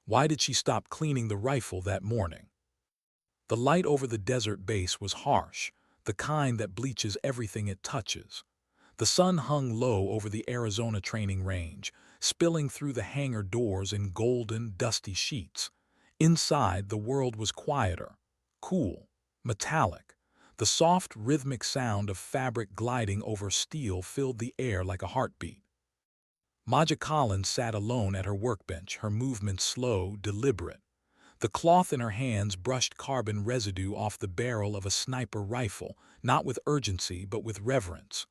Why did she stop cleaning the rifle that morning? The light over the desert base was harsh, the kind that bleaches everything it touches. The sun hung low over the Arizona training range, spilling through the hangar doors in golden, dusty sheets. Inside, the world was quieter, cool, metallic. The soft, rhythmic sound of fabric gliding over steel filled the air like a heartbeat. Maja Collins sat alone at her workbench, her movements slow, deliberate. The cloth in her hands brushed carbon residue off the barrel of a sniper rifle, not with urgency but with reverence.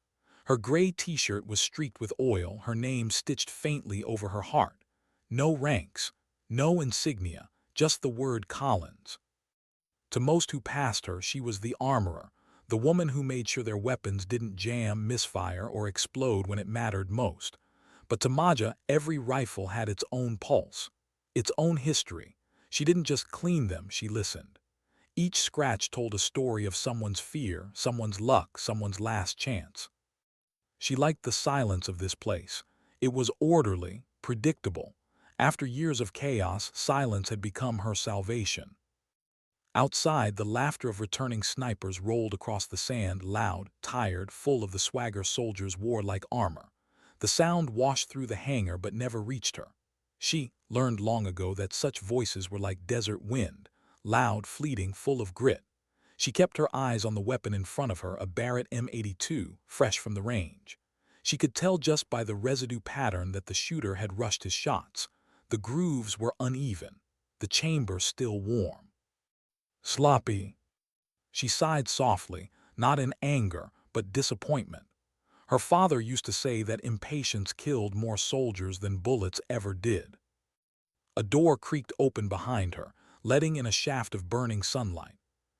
Her gray t-shirt was streaked with oil, her name stitched faintly over her heart. No ranks, no insignia, just the word Collins. To most who passed her, she was the armorer, the woman who made sure their weapons didn't jam, misfire, or explode when it mattered most. But to Maja, every rifle had its own pulse, its own history. She didn't just clean them, she listened. Each scratch told a story of someone's fear, someone's luck, someone's last chance. She liked the silence of this place. It was orderly, predictable. After years of chaos, silence had become her salvation. Outside, the laughter of returning snipers rolled across the sand, loud, tired, full of the swagger soldiers wore like armor. The sound washed through the hangar but never reached her. She learned long ago that such voices were like desert wind, loud, fleeting, full of grit. She kept her eyes on the weapon in front of her, a Barrett M82, fresh from the range. She could tell just by the residue pattern that the shooter had rushed his shots. The grooves were uneven, the chamber still warm. Sloppy. She sighed softly, not in anger, but disappointment. Her father used to say that impatience killed more soldiers than bullets ever did. A door creaked open behind her, letting in a shaft of burning sunlight.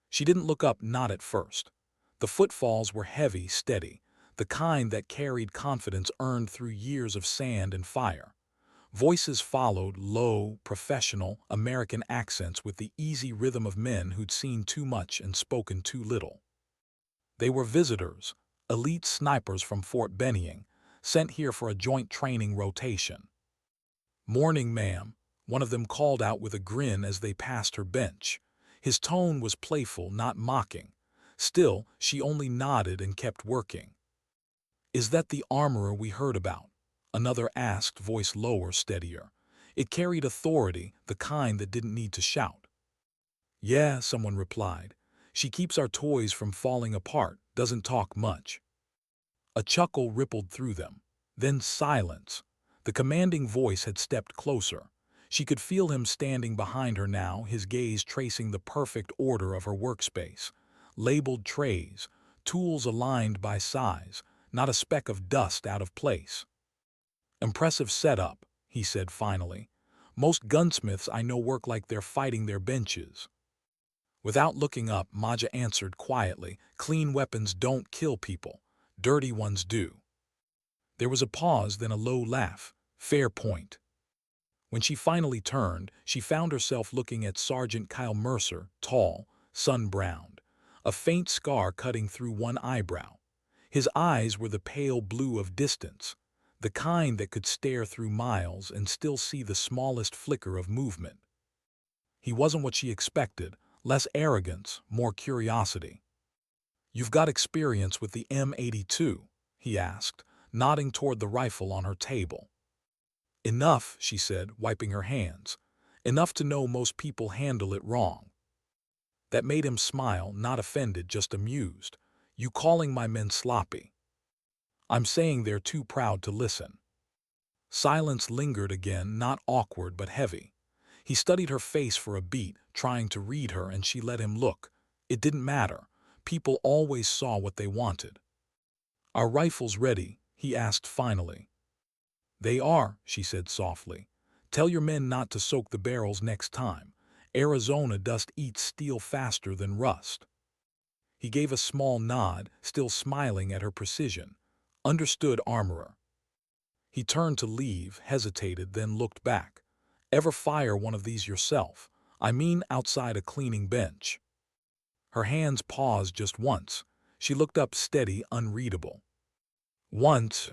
She didn't look up, not at first. The footfalls were heavy, steady, the kind that carried confidence earned through years of sand and fire. Voices followed, low, professional, American accents with the easy rhythm of men who'd seen too much and spoken too little. They were visitors, elite snipers from Fort Benning, sent here for a joint training rotation. "Morning, ma'am," one of them called out with a grin as they passed her bench. His tone was playful, not mocking. Still, she only nodded and kept working. "Is that the armorer we heard about?" Another asked, voice lower, steadier. It carried authority, the kind that didn't need to shout. "Yeah," someone replied. "She keeps our toys from falling apart, doesn't talk much." A chuckle rippled through them. Then silence. The commanding voice had stepped closer. She could feel him standing behind her now, his gaze tracing the perfect order of her workspace. Labeled trays, tools aligned by size, not a speck of dust out of place. "Impressive setup," he said finally. "Most gunsmiths I know work like they're fighting their benches." Without looking up, Maja answered quietly, "Clean weapons don't kill people. Dirty ones do." There was a pause, then a low laugh. "Fair point." When she finally turned, she found herself looking at Sergeant Kyle Mercer, tall, sun-browned, a faint scar cutting through one eyebrow. His eyes were the pale blue of distance, the kind that could stare through miles and still see the smallest flicker of movement. He wasn't what she expected, less arrogance, more curiosity. "You've got experience with the M82, he asked, nodding toward the rifle on her table. "Enough," she said, wiping her hands. "Enough to know most people handle it wrong." That made him smile, not offended, just amused. "You calling my men sloppy?" "I'm saying they're too proud to listen." Silence lingered again, not awkward but heavy. He studied her face for a beat, trying to read her, and she let him look. It didn't matter. People always saw what they wanted. "Are rifles ready?" he asked finally. "They are," she said softly. "Tell your men not to soak the barrels next time. Arizona dust eats steel faster than rust." He gave a small nod, still smiling at her precision. "Understood, armorer." He turned to leave, hesitated, then looked back. "Ever fire one of these yourself? I mean outside a cleaning bench." Her hands paused just once. She looked up, steady, unreadable. "Once."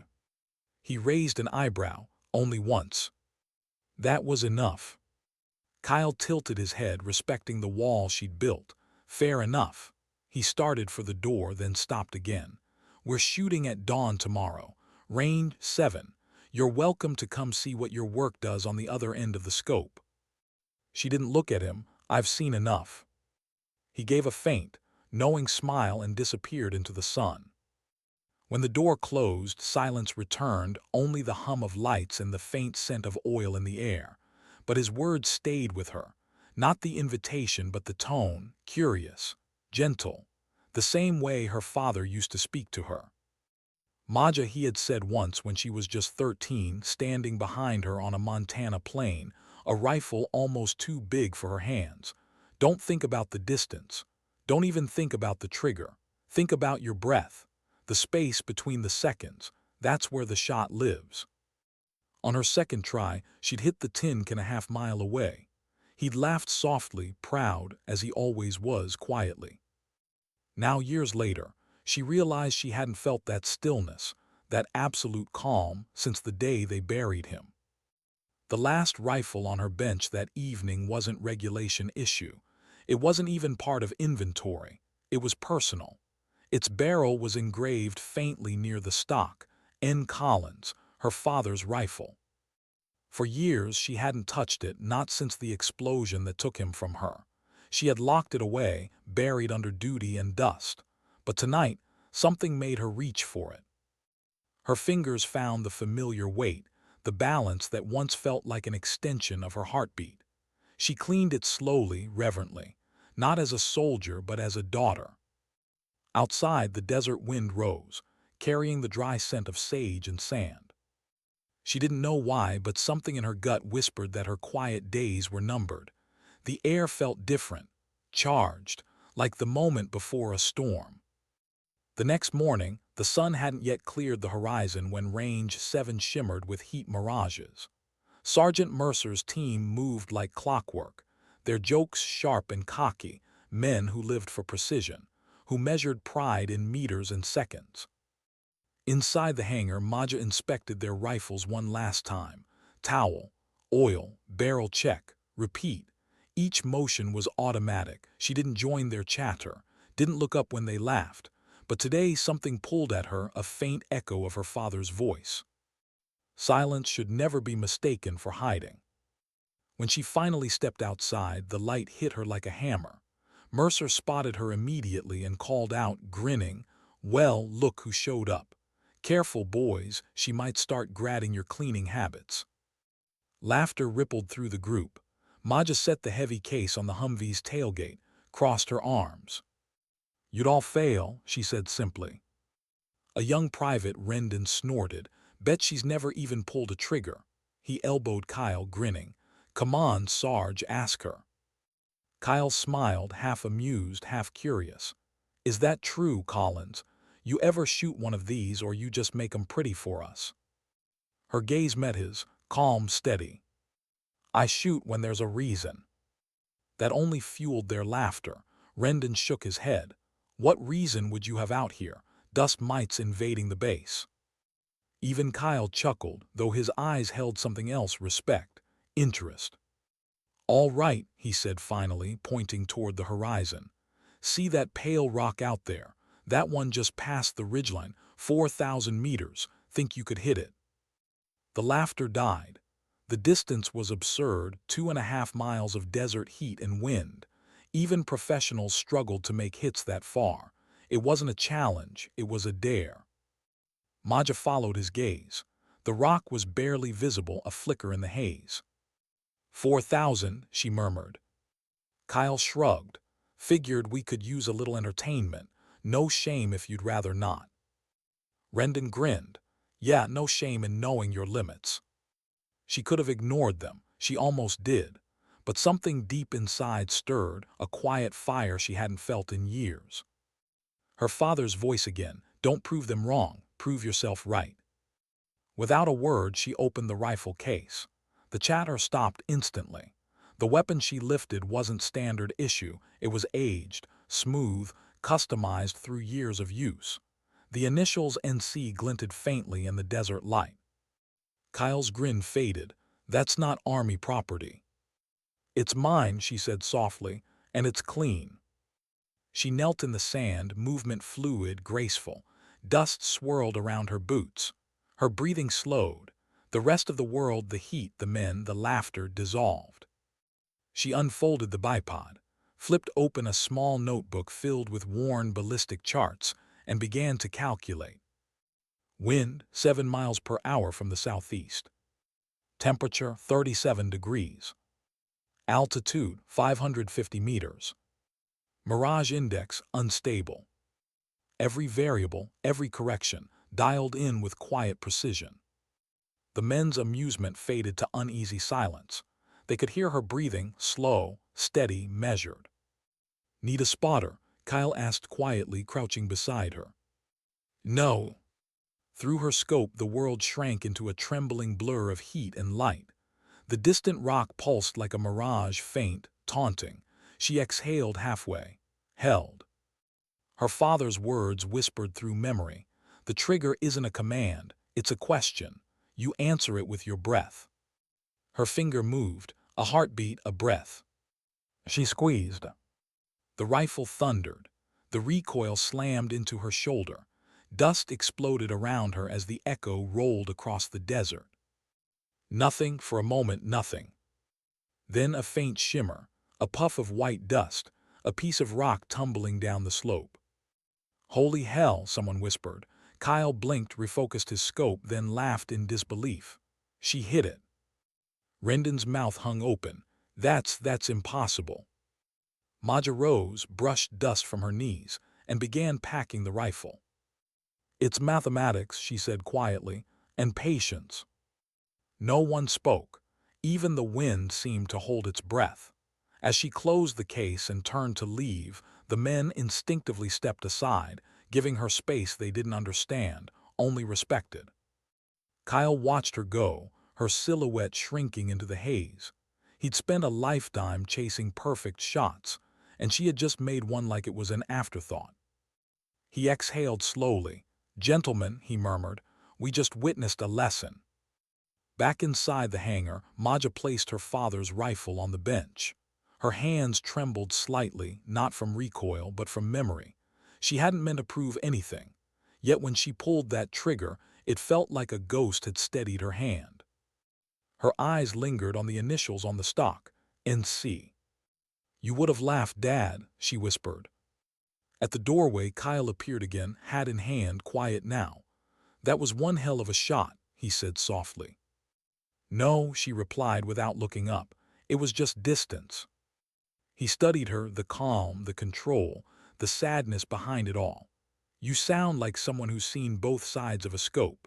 He raised an eyebrow. "Only once." "That was enough." Kyle tilted his head, respecting the wall she'd built. Fair enough. He started for the door, then stopped again. We're shooting at dawn tomorrow. Range 7. You're welcome to come see what your work does on the other end of the scope. She didn't look at him. I've seen enough. He gave a faint, knowing smile and disappeared into the sun. When the door closed, silence returned, only the hum of lights and the faint scent of oil in the air. But his words stayed with her. Not the invitation, but the tone, curious, gentle, the same way her father used to speak to her. Maja, he had said once when she was just 13, standing behind her on a Montana plain, a rifle almost too big for her hands. Don't think about the distance. Don't even think about the trigger. Think about your breath. The space between the seconds, that's where the shot lives. On her second try, she'd hit the tin can a half-mile away. He'd laughed softly, proud, as he always was, quietly. Now, years later, she realized she hadn't felt that stillness, that absolute calm, since the day they buried him. The last rifle on her bench that evening wasn't regulation issue. It wasn't even part of inventory. It was personal. Its barrel was engraved faintly near the stock, N. Collins, her father's rifle. For years she hadn't touched it, not since the explosion that took him from her. She had locked it away, buried under duty and dust. But tonight, something made her reach for it. Her fingers found the familiar weight, the balance that once felt like an extension of her heartbeat. She cleaned it slowly, reverently, not as a soldier but as a daughter. Outside, the desert wind rose, carrying the dry scent of sage and sand. She didn't know why, but something in her gut whispered that her quiet days were numbered. The air felt different, charged, like the moment before a storm. The next morning, the sun hadn't yet cleared the horizon when Range 7 shimmered with heat mirages. Sergeant Mercer's team moved like clockwork, their jokes sharp and cocky, men who lived for precision, who measured pride in meters and seconds. Inside the hangar, Maja inspected their rifles one last time. Towel, oil, barrel check, repeat. Each motion was automatic. She didn't join their chatter, didn't look up when they laughed. But today something pulled at her, a faint echo of her father's voice. Silence should never be mistaken for hiding. When she finally stepped outside, the light hit her like a hammer. Mercer spotted her immediately and called out, grinning, "Well, look who showed up. Careful, boys, she might start grading your cleaning habits." Laughter rippled through the group. Maja set the heavy case on the Humvee's tailgate, crossed her arms. "You'd all fail," she said simply. A young private Rendon snorted. "Bet she's never even pulled a trigger." He elbowed Kyle, grinning. "Come on, Sarge, ask her." Kyle smiled, half amused, half curious. "Is that true, Collins? You ever shoot one of these, or you just make 'em pretty for us?" Her gaze met his, calm, steady. "I shoot when there's a reason." That only fueled their laughter. Rendon shook his head. "What reason would you have out here? Dust mites invading the base." Even Kyle chuckled, though his eyes held something else, respect, interest. "All right," he said finally, pointing toward the horizon. "See that pale rock out there? That one just past the ridgeline, 4,000 meters. Think you could hit it?" The laughter died. The distance was absurd, 2.5 miles of desert heat and wind. Even professionals struggled to make hits that far. It wasn't a challenge, it was a dare. Maja followed his gaze. The rock was barely visible, a flicker in the haze. 4,000, she murmured. Kyle shrugged. "Figured we could use a little entertainment. No shame if you'd rather not." Rendon grinned. "Yeah, no shame in knowing your limits." She could have ignored them. She almost did. But something deep inside stirred, a quiet fire she hadn't felt in years. Her father's voice again. "Don't prove them wrong. Prove yourself right." Without a word, she opened the rifle case. The chatter stopped instantly. The weapon she lifted wasn't standard issue. It was aged, smooth, customized through years of use. The initials NC glinted faintly in the desert light. Kyle's grin faded. "That's not Army property." "It's mine," she said softly, "and it's clean." She knelt in the sand, movement fluid, graceful. Dust swirled around her boots. Her breathing slowed. The rest of the world, the heat, the men, the laughter, dissolved. She unfolded the bipod, flipped open a small notebook filled with worn ballistic charts, and began to calculate. Wind, 7 miles per hour from the southeast. Temperature, 37 degrees. Altitude, 550 meters. Mirage index, unstable. Every variable, every correction, dialed in with quiet precision. The men's amusement faded to uneasy silence. They could hear her breathing, slow, steady, measured. "Need a spotter?" Kyle asked quietly, crouching beside her. "No." Through her scope, the world shrank into a trembling blur of heat and light. The distant rock pulsed like a mirage, faint, taunting. She exhaled halfway, held. Her father's words whispered through memory. "The trigger isn't a command, it's a question. You answer it with your breath." Her finger moved, a heartbeat, a breath. She squeezed. The rifle thundered. The recoil slammed into her shoulder. Dust exploded around her as the echo rolled across the desert. Nothing, for a moment, nothing. Then a faint shimmer, a puff of white dust, a piece of rock tumbling down the slope. "Holy hell," someone whispered. Kyle blinked, refocused his scope, then laughed in disbelief. "She hit it." Rendon's mouth hung open. That's impossible." Maja rose, brushed dust from her knees, and began packing the rifle. "It's mathematics," she said quietly, "and patience." No one spoke. Even the wind seemed to hold its breath. As she closed the case and turned to leave, the men instinctively stepped aside, giving her space they didn't understand, only respected. Kyle watched her go, her silhouette shrinking into the haze. He'd spent a lifetime chasing perfect shots, and she had just made one like it was an afterthought. He exhaled slowly. "Gentlemen," he murmured, "we just witnessed a lesson." Back inside the hangar, Maja placed her father's rifle on the bench. Her hands trembled slightly, not from recoil, but from memory. She hadn't meant to prove anything. Yet when she pulled that trigger, it felt like a ghost had steadied her hand. Her eyes lingered on the initials on the stock, NC. "You would have laughed, Dad," she whispered. At the doorway, Kyle appeared again, hat in hand, quiet now. "That was one hell of a shot," he said softly. "No," she replied without looking up. "It was just distance." He studied her, the calm, the control, the sadness behind it all. "You sound like someone who's seen both sides of a scope."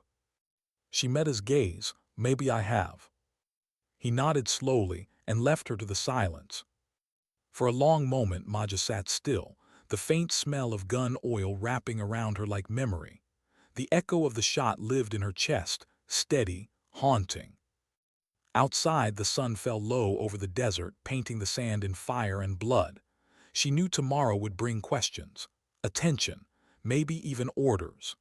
She met his gaze. "Maybe I have." He nodded slowly and left her to the silence. For a long moment, Maja sat still, the faint smell of gun oil wrapping around her like memory. The echo of the shot lived in her chest, steady, haunting. Outside, the sun fell low over the desert, painting the sand in fire and blood. She knew tomorrow would bring questions, attention, maybe even orders.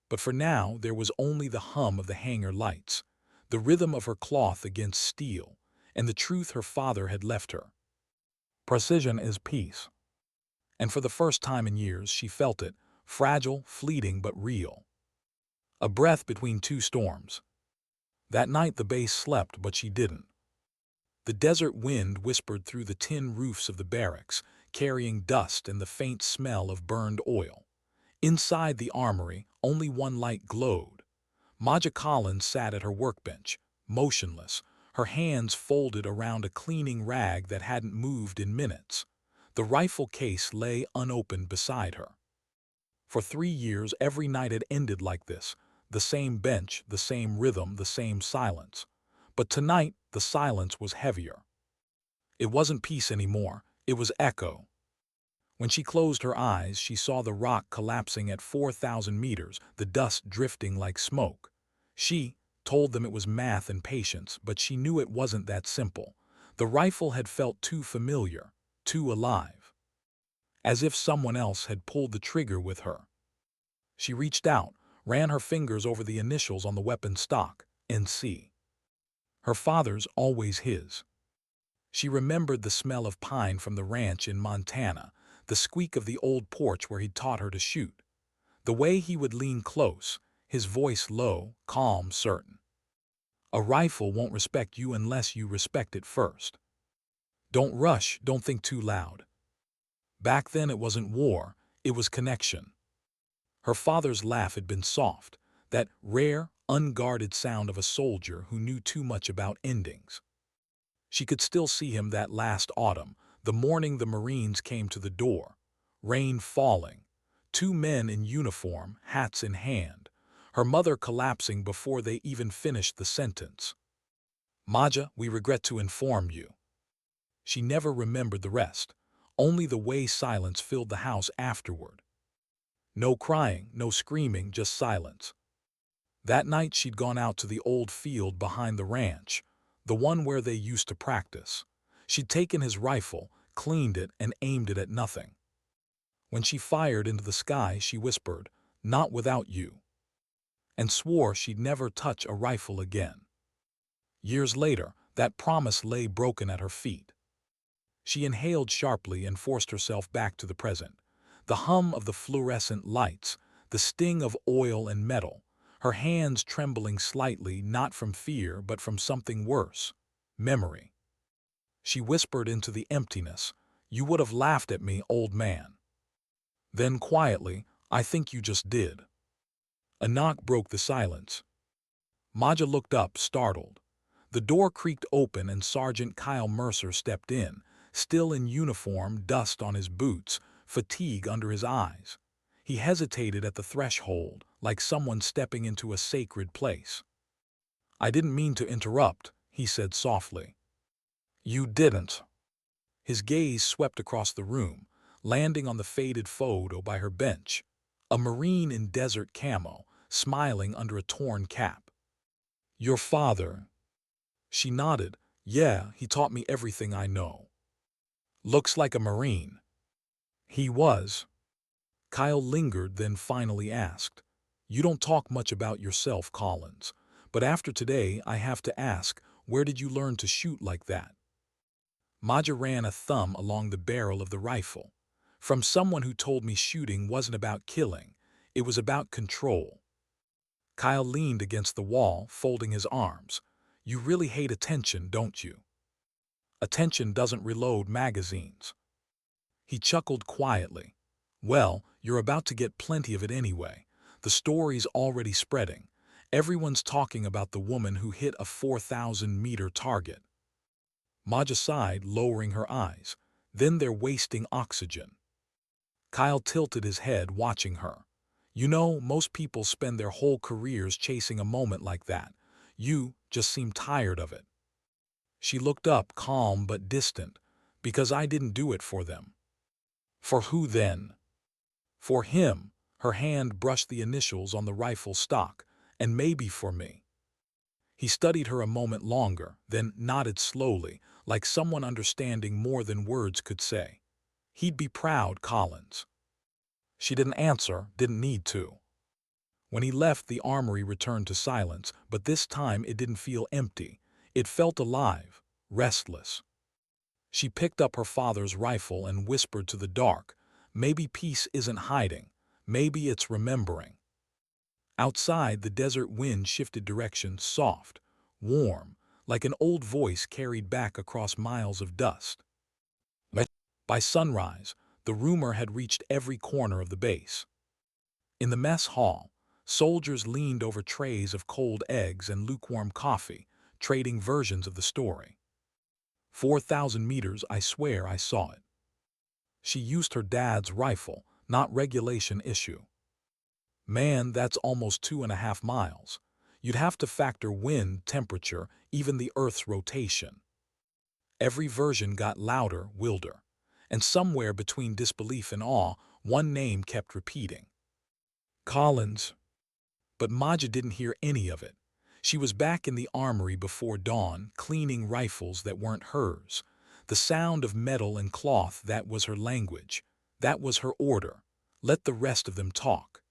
But for now, there was only the hum of the hangar lights, the rhythm of her cloth against steel, and the truth her father had left her. Precision is peace. And for the first time in years, she felt it, fragile, fleeting, but real. A breath between two storms. That night the base slept, but she didn't. The desert wind whispered through the tin roofs of the barracks, carrying dust and the faint smell of burned oil. Inside the armory, only one light glowed. Maja Collins sat at her workbench, motionless, her hands folded around a cleaning rag that hadn't moved in minutes. The rifle case lay unopened beside her. For 3 years, every night had ended like this, the same bench, the same rhythm, the same silence. But tonight, the silence was heavier. It wasn't peace anymore, it was echo. When she closed her eyes, she saw the rock collapsing at 4,000 meters, the dust drifting like smoke. She told them it was math and patience, but she knew it wasn't that simple. The rifle had felt too familiar, too alive. As if someone else had pulled the trigger with her. She reached out, ran her fingers over the initials on the weapon stock, NC. Her father's, always his. She remembered the smell of pine from the ranch in Montana, the squeak of the old porch where he'd taught her to shoot, the way he would lean close, his voice low, calm, certain. A rifle won't respect you unless you respect it first. Don't rush, don't think too loud. Back then it wasn't war, it was connection. Her father's laugh had been soft, that rare, unguarded sound of a soldier who knew too much about endings. She could still see him that last autumn, the morning the Marines came to the door. Rain falling. Two men in uniform, hats in hand. Her mother collapsing before they even finished the sentence. Maja, we regret to inform you. She never remembered the rest, only the way silence filled the house afterward. No crying, no screaming, just silence. That night she'd gone out to the old field behind the ranch, the one where they used to practice. She'd taken his rifle, cleaned it, and aimed it at nothing. When she fired into the sky, she whispered, "Not without you," and swore she'd never touch a rifle again. Years later, that promise lay broken at her feet. She inhaled sharply and forced herself back to the present. The hum of the fluorescent lights, the sting of oil and metal, her hands trembling slightly not from fear but from something worse, memory. She whispered into the emptiness, "You would have laughed at me, old man." Then quietly, "I think you just did." A knock broke the silence. Maja looked up, startled. The door creaked open and Sergeant Kyle Mercer stepped in, still in uniform, dust on his boots, fatigue under his eyes. He hesitated at the threshold, like someone stepping into a sacred place. "I didn't mean to interrupt," he said softly. "You didn't." His gaze swept across the room, landing on the faded photo by her bench. A Marine in desert camo, smiling under a torn cap. "Your father." She nodded. "Yeah, he taught me everything I know." "Looks like a Marine." "He was." Kyle lingered, then finally asked, "You don't talk much about yourself, Collins, but after today I have to ask, where did you learn to shoot like that?" Maja ran a thumb along the barrel of the rifle. "From someone who told me shooting wasn't about killing, it was about control." Kyle leaned against the wall, folding his arms. "You really hate attention, don't you?" "Attention doesn't reload magazines." He chuckled quietly. "Well, you're about to get plenty of it anyway. The story's already spreading. Everyone's talking about the woman who hit a 4,000-meter target." Maja sighed, lowering her eyes. "Then they're wasting oxygen." Kyle tilted his head, watching her. "You know, most people spend their whole careers chasing a moment like that. You just seem tired of it." She looked up, calm but distant. "Because I didn't do it for them." "For who then?" "For him." Her hand brushed the initials on the rifle stock. "And maybe for me." He studied her a moment longer, then nodded slowly, like someone understanding more than words could say. "He'd be proud, Collins." She didn't answer, didn't need to. When he left, the armory returned to silence, but this time it didn't feel empty. It felt alive, restless. She picked up her father's rifle and whispered to the dark, "Maybe peace isn't hiding. Maybe it's remembering." Outside, the desert wind shifted direction, soft, warm, like an old voice carried back across miles of dust. By sunrise, the rumor had reached every corner of the base. In the mess hall, soldiers leaned over trays of cold eggs and lukewarm coffee, trading versions of the story. 4,000 meters, I swear I saw it. She used her dad's rifle, not regulation issue. Man, that's almost 2.5 miles. You'd have to factor wind, temperature, even the Earth's rotation. Every version got louder, wilder. And somewhere between disbelief and awe, one name kept repeating. Collins. But Maja didn't hear any of it. She was back in the armory before dawn, cleaning rifles that weren't hers. The sound of metal and cloth, that was her language. That was her order. Let the rest of them talk.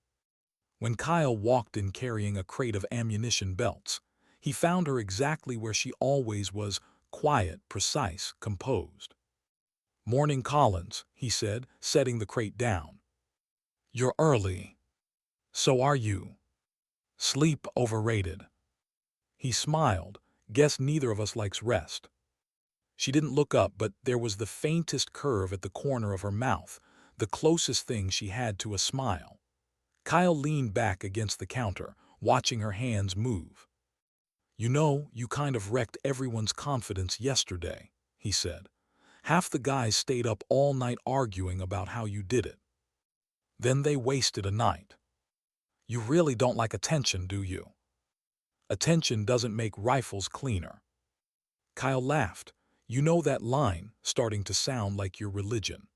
When Kyle walked in carrying a crate of ammunition belts, he found her exactly where she always was, quiet, precise, composed. "Morning, Collins," he said, setting the crate down. "You're early." "So are you." "Sleep overrated." He smiled. "Guess neither of us likes rest." She didn't look up, but there was the faintest curve at the corner of her mouth, the closest thing she had to a smile. Kyle leaned back against the counter, watching her hands move. "You know, you kind of wrecked everyone's confidence yesterday," he said. "Half the guys stayed up all night arguing about how you did it. Then they wasted a night. You really don't like attention, do you? Attention doesn't make rifles cleaner." Kyle laughed. "You know that line, starting to sound like your religion."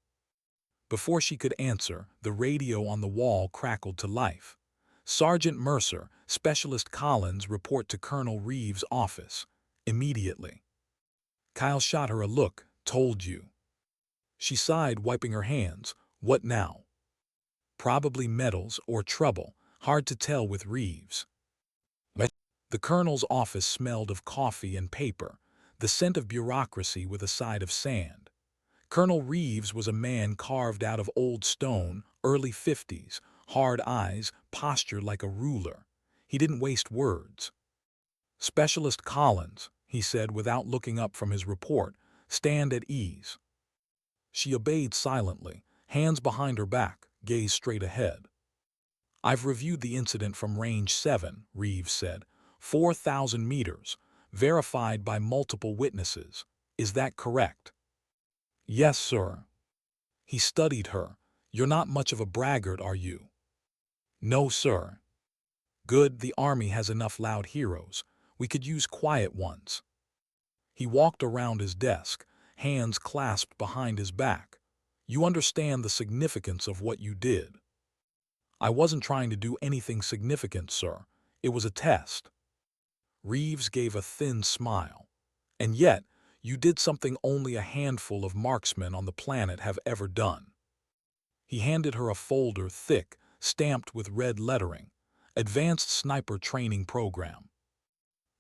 Before she could answer, the radio on the wall crackled to life. "Sergeant Mercer, Specialist Collins, report to Colonel Reeves' office. Immediately." Kyle shot her a look. "Told you." She sighed, wiping her hands. "What now?" "Probably medals or trouble. Hard to tell with Reeves." The colonel's office smelled of coffee and paper, the scent of bureaucracy with a side of sand. Colonel Reeves was a man carved out of old stone, early 50s, hard eyes, posture like a ruler. He didn't waste words. "Specialist Collins," he said without looking up from his report, "stand at ease." She obeyed silently, hands behind her back, gaze straight ahead. "I've reviewed the incident from Range 7, Reeves said. 4,000 meters, verified by multiple witnesses. Is that correct?" "Yes, sir." He studied her. "You're not much of a braggart, are you?" "No, sir." "Good, the Army has enough loud heroes. We could use quiet ones." He walked around his desk, hands clasped behind his back. "You understand the significance of what you did." "I wasn't trying to do anything significant, sir. It was a test." Reeves gave a thin smile. "And yet, you did something only a handful of marksmen on the planet have ever done." He handed her a folder thick, stamped with red lettering. "Advanced Sniper Training Program."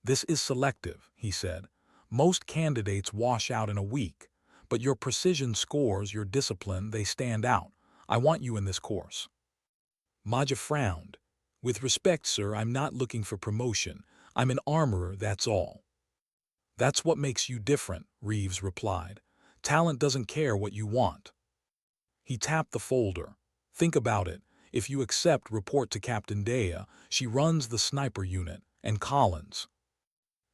"This is selective," he said. "Most candidates wash out in a week. But your precision scores, your discipline, they stand out. I want you in this course." Maja frowned. "With respect, sir, I'm not looking for promotion. I'm an armorer, that's all." "That's what makes you different," Reeves replied. "Talent doesn't care what you want." He tapped the folder. "Think about it. If you accept, report to Captain Dea. She runs the sniper unit, and Collins."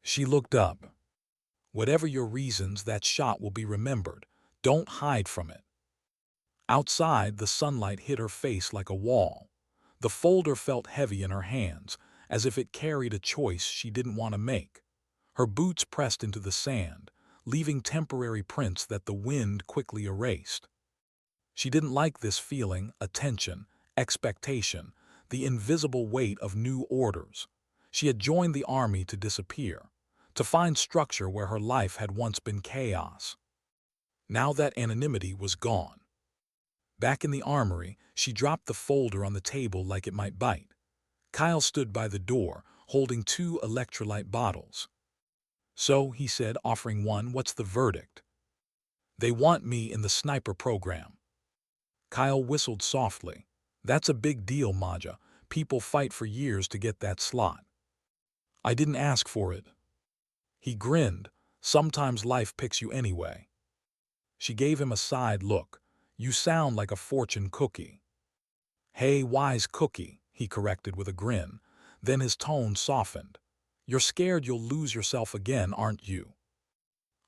She looked up. "Whatever your reasons, that shot will be remembered. Don't hide from it." Outside, the sunlight hit her face like a wall. The folder felt heavy in her hands, as if it carried a choice she didn't want to make. Her boots pressed into the sand, leaving temporary prints that the wind quickly erased. She didn't like this feeling, attention, expectation, the invisible weight of new orders. She had joined the army to disappear, to find structure where her life had once been chaos. Now that anonymity was gone. Back in the armory, she dropped the folder on the table like it might bite. Kyle stood by the door, holding 2 electrolyte bottles. "So," he said, offering one, "what's the verdict?" "They want me in the sniper program." Kyle whistled softly. "That's a big deal, Maja. People fight for years to get that slot." "I didn't ask for it." He grinned. "Sometimes life picks you anyway." She gave him a side look. "You sound like a fortune cookie." "Hey, wise cookie," he corrected with a grin. Then his tone softened. "You're scared you'll lose yourself again, aren't you?"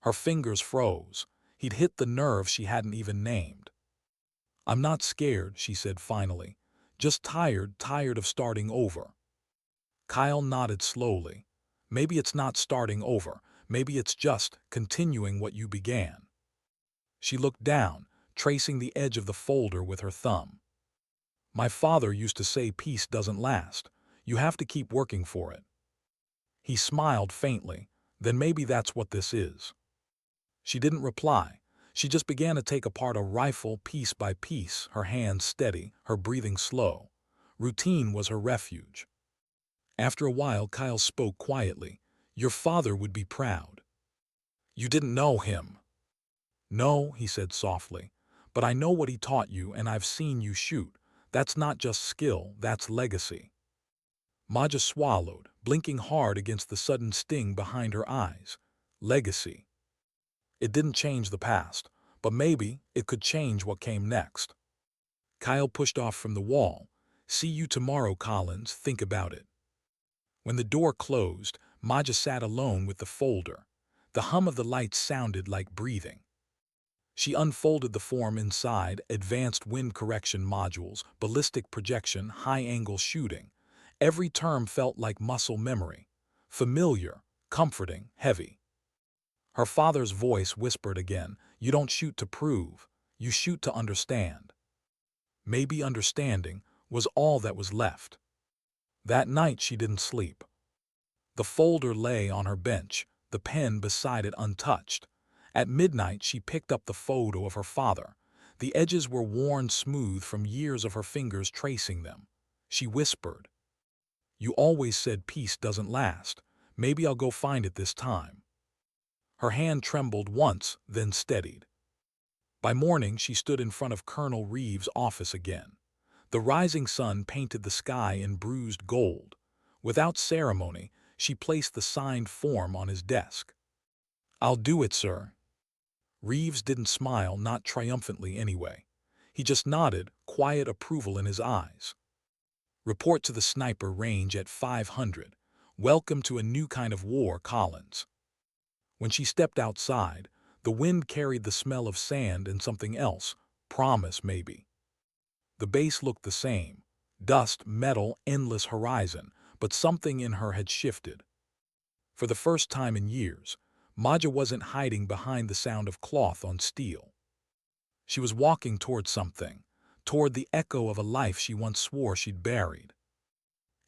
Her fingers froze. He'd hit the nerve she hadn't even named. "I'm not scared," she said finally. "Just tired of starting over." Kyle nodded slowly. "Maybe it's not starting over. Maybe it's just continuing what you began." She looked down, tracing the edge of the folder with her thumb. "My father used to say peace doesn't last. You have to keep working for it." He smiled faintly. "Then maybe that's what this is." She didn't reply. She just began to take apart a rifle piece by piece, her hands steady, her breathing slow. Routine was her refuge. After a while, Kyle spoke quietly. "Your father would be proud." You didn't know him. No, he said softly, but I know what he taught you and I've seen you shoot. That's not just skill, that's legacy. Maja swallowed, blinking hard against the sudden sting behind her eyes. Legacy. It didn't change the past, but maybe it could change what came next. Kyle pushed off from the wall. See you tomorrow, Collins, think about it. When the door closed, Maja sat alone with the folder. The hum of the lights sounded like breathing. She unfolded the form inside: advanced wind correction modules, ballistic projection, high-angle shooting. Every term felt like muscle memory. Familiar, comforting, heavy. Her father's voice whispered again, you don't shoot to prove, you shoot to understand. Maybe understanding was all that was left. That night she didn't sleep. The folder lay on her bench, the pen beside it untouched. At midnight she picked up the photo of her father. The edges were worn smooth from years of her fingers tracing them. She whispered, "You always said peace doesn't last. Maybe I'll go find it this time." Her hand trembled once, then steadied. By morning she stood in front of Colonel Reeves' office again. The rising sun painted the sky in bruised gold. Without ceremony, she placed the signed form on his desk. "I'll do it, sir." Reeves didn't smile, not triumphantly anyway. He just nodded, quiet approval in his eyes. "Report to the sniper range at 500. Welcome to a new kind of war, Collins." When she stepped outside, the wind carried the smell of sand and something else, promise maybe. The base looked the same, dust, metal, endless horizon, but something in her had shifted. For the first time in years, Maja wasn't hiding behind the sound of cloth on steel. She was walking toward something, toward the echo of a life she once swore she'd buried.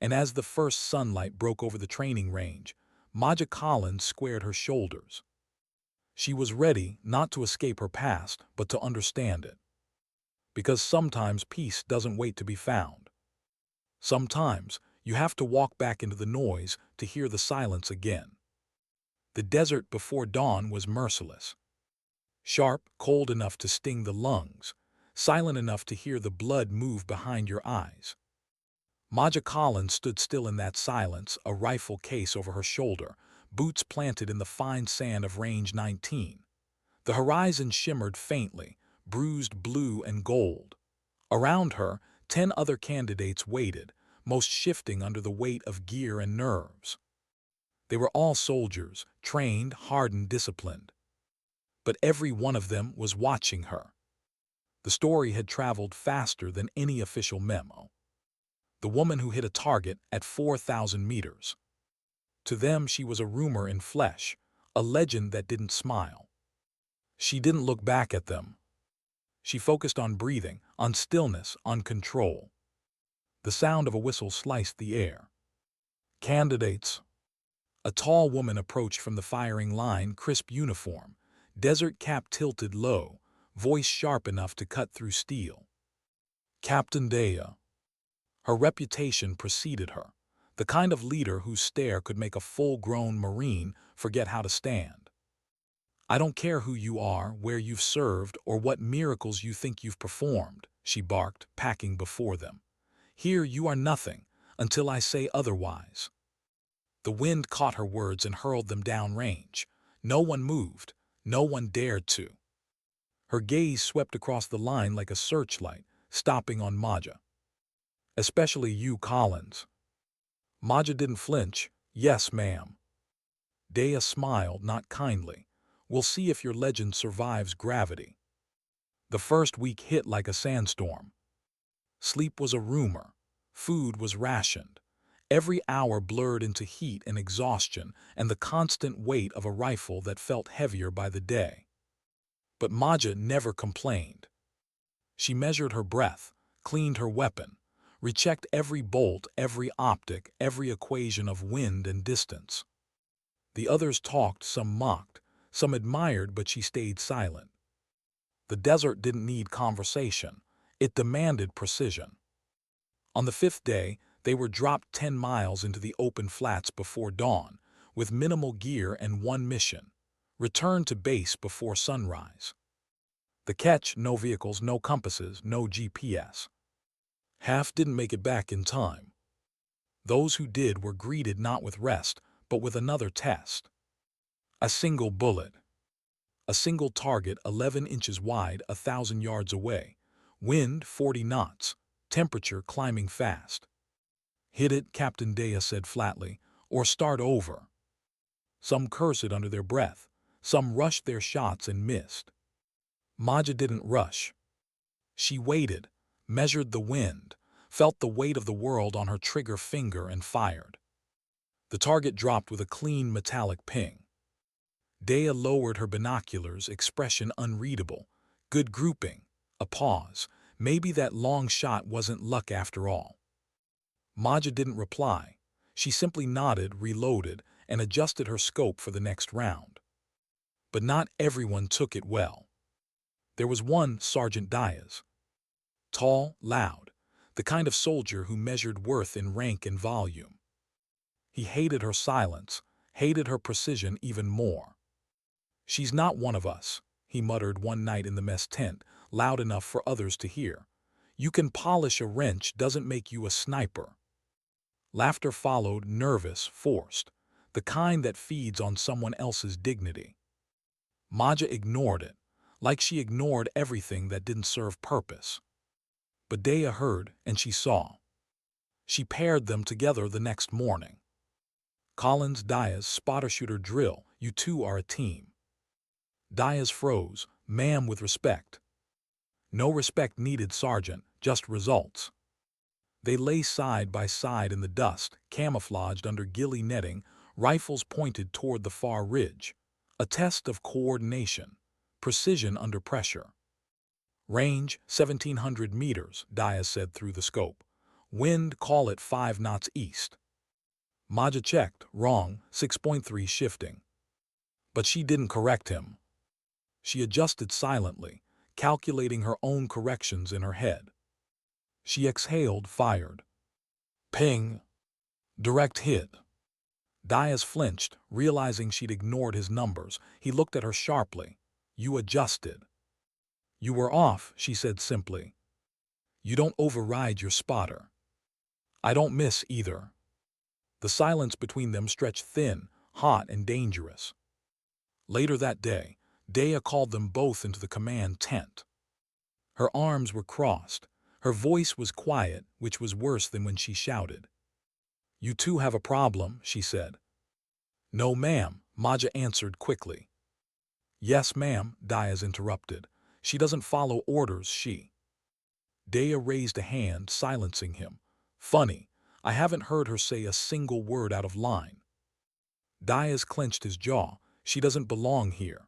And as the first sunlight broke over the training range, Maja Collins squared her shoulders. She was ready not to escape her past, but to understand it. Because sometimes peace doesn't wait to be found. Sometimes you have to walk back into the noise to hear the silence again. The desert before dawn was merciless. Sharp, cold enough to sting the lungs, silent enough to hear the blood move behind your eyes. Maja Collins stood still in that silence, a rifle case over her shoulder, boots planted in the fine sand of Range 19. The horizon shimmered faintly, bruised blue and gold. Around her, 10 other candidates waited, most shifting under the weight of gear and nerves. They were all soldiers, trained, hardened, disciplined. But every one of them was watching her. The story had traveled faster than any official memo. The woman who hit a target at 4,000 meters. To them she was a rumor in flesh, a legend that didn't smile. She didn't look back at them. She focused on breathing, on stillness, on control. The sound of a whistle sliced the air. "Candidates." A tall woman approached from the firing line, crisp uniform, desert cap tilted low, voice sharp enough to cut through steel. "Captain Daya." Her reputation preceded her, the kind of leader whose stare could make a full-grown Marine forget how to stand. "I don't care who you are, where you've served, or what miracles you think you've performed," she barked, packing before them. "Here you are nothing, until I say otherwise." The wind caught her words and hurled them downrange. No one moved, no one dared to. Her gaze swept across the line like a searchlight, stopping on Maja. "Especially you, Collins." Maja didn't flinch. "Yes, ma'am." Daya smiled, not kindly. "We'll see if your legend survives gravity." The first week hit like a sandstorm. Sleep was a rumor. Food was rationed. Every hour blurred into heat and exhaustion and the constant weight of a rifle that felt heavier by the day. But Maja never complained. She measured her breath, cleaned her weapon, rechecked every bolt, every optic, every equation of wind and distance. The others talked, some mocked, some admired, but she stayed silent. The desert didn't need conversation. It demanded precision. On the 5th day, they were dropped 10 miles into the open flats before dawn, with minimal gear and one mission: Return to base before sunrise. The catch: no vehicles, no compasses, no GPS. Half didn't make it back in time. Those who did were greeted not with rest, but with another test. A single bullet. A single target 11 inches wide, 1,000 yards away. Wind 40 knots. Temperature climbing fast. Hit it, Captain Dea said flatly, or start over. Some cursed it under their breath. Some rushed their shots and missed. Maja didn't rush. She waited, measured the wind, felt the weight of the world on her trigger finger and fired. The target dropped with a clean metallic ping. Dea lowered her binoculars, expression unreadable. Good grouping. A pause. Maybe that long shot wasn't luck after all. Maja didn't reply. She simply nodded, reloaded, and adjusted her scope for the next round. But not everyone took it well. There was one, Sergeant Diaz. Tall, loud, the kind of soldier who measured worth in rank and volume. He hated her silence, hated her precision even more. "She's not one of us," he muttered one night in the mess tent, loud enough for others to hear. "You can polish a wrench doesn't make you a sniper." Laughter followed, nervous, forced, the kind that feeds on someone else's dignity. Maja ignored it, like she ignored everything that didn't serve purpose. But Dea heard, and she saw. She paired them together the next morning. "Collins, Diaz, spotter-shooter drill. You two are a team." Diaz froze. "Ma'am," with respect. "No respect needed, Sergeant, just results." They lay side by side in the dust, camouflaged under ghillie netting, rifles pointed toward the far ridge. A test of coordination, precision under pressure. "Range, 1,700 meters, Diaz said through the scope. "Wind, call it 5 knots east." Maja checked. "Wrong, 6.3 shifting." But she didn't correct him. She adjusted silently, calculating her own corrections in her head. She exhaled, fired. Ping. Direct hit. Diaz flinched, realizing she'd ignored his numbers. He looked at her sharply. "You adjusted." "You were off," she said simply. "You don't override your spotter." "I don't miss either." The silence between them stretched thin, hot, and dangerous. Later that day, Dea called them both into the command tent. Her arms were crossed. Her voice was quiet, which was worse than when she shouted. "You two have a problem," she said. "No, ma'am," Maja answered quickly. "Yes, ma'am," Diaz interrupted. "She doesn't follow orders, she." Dea raised a hand, silencing him. "Funny, I haven't heard her say a single word out of line." Diaz clenched his jaw. "She doesn't belong here."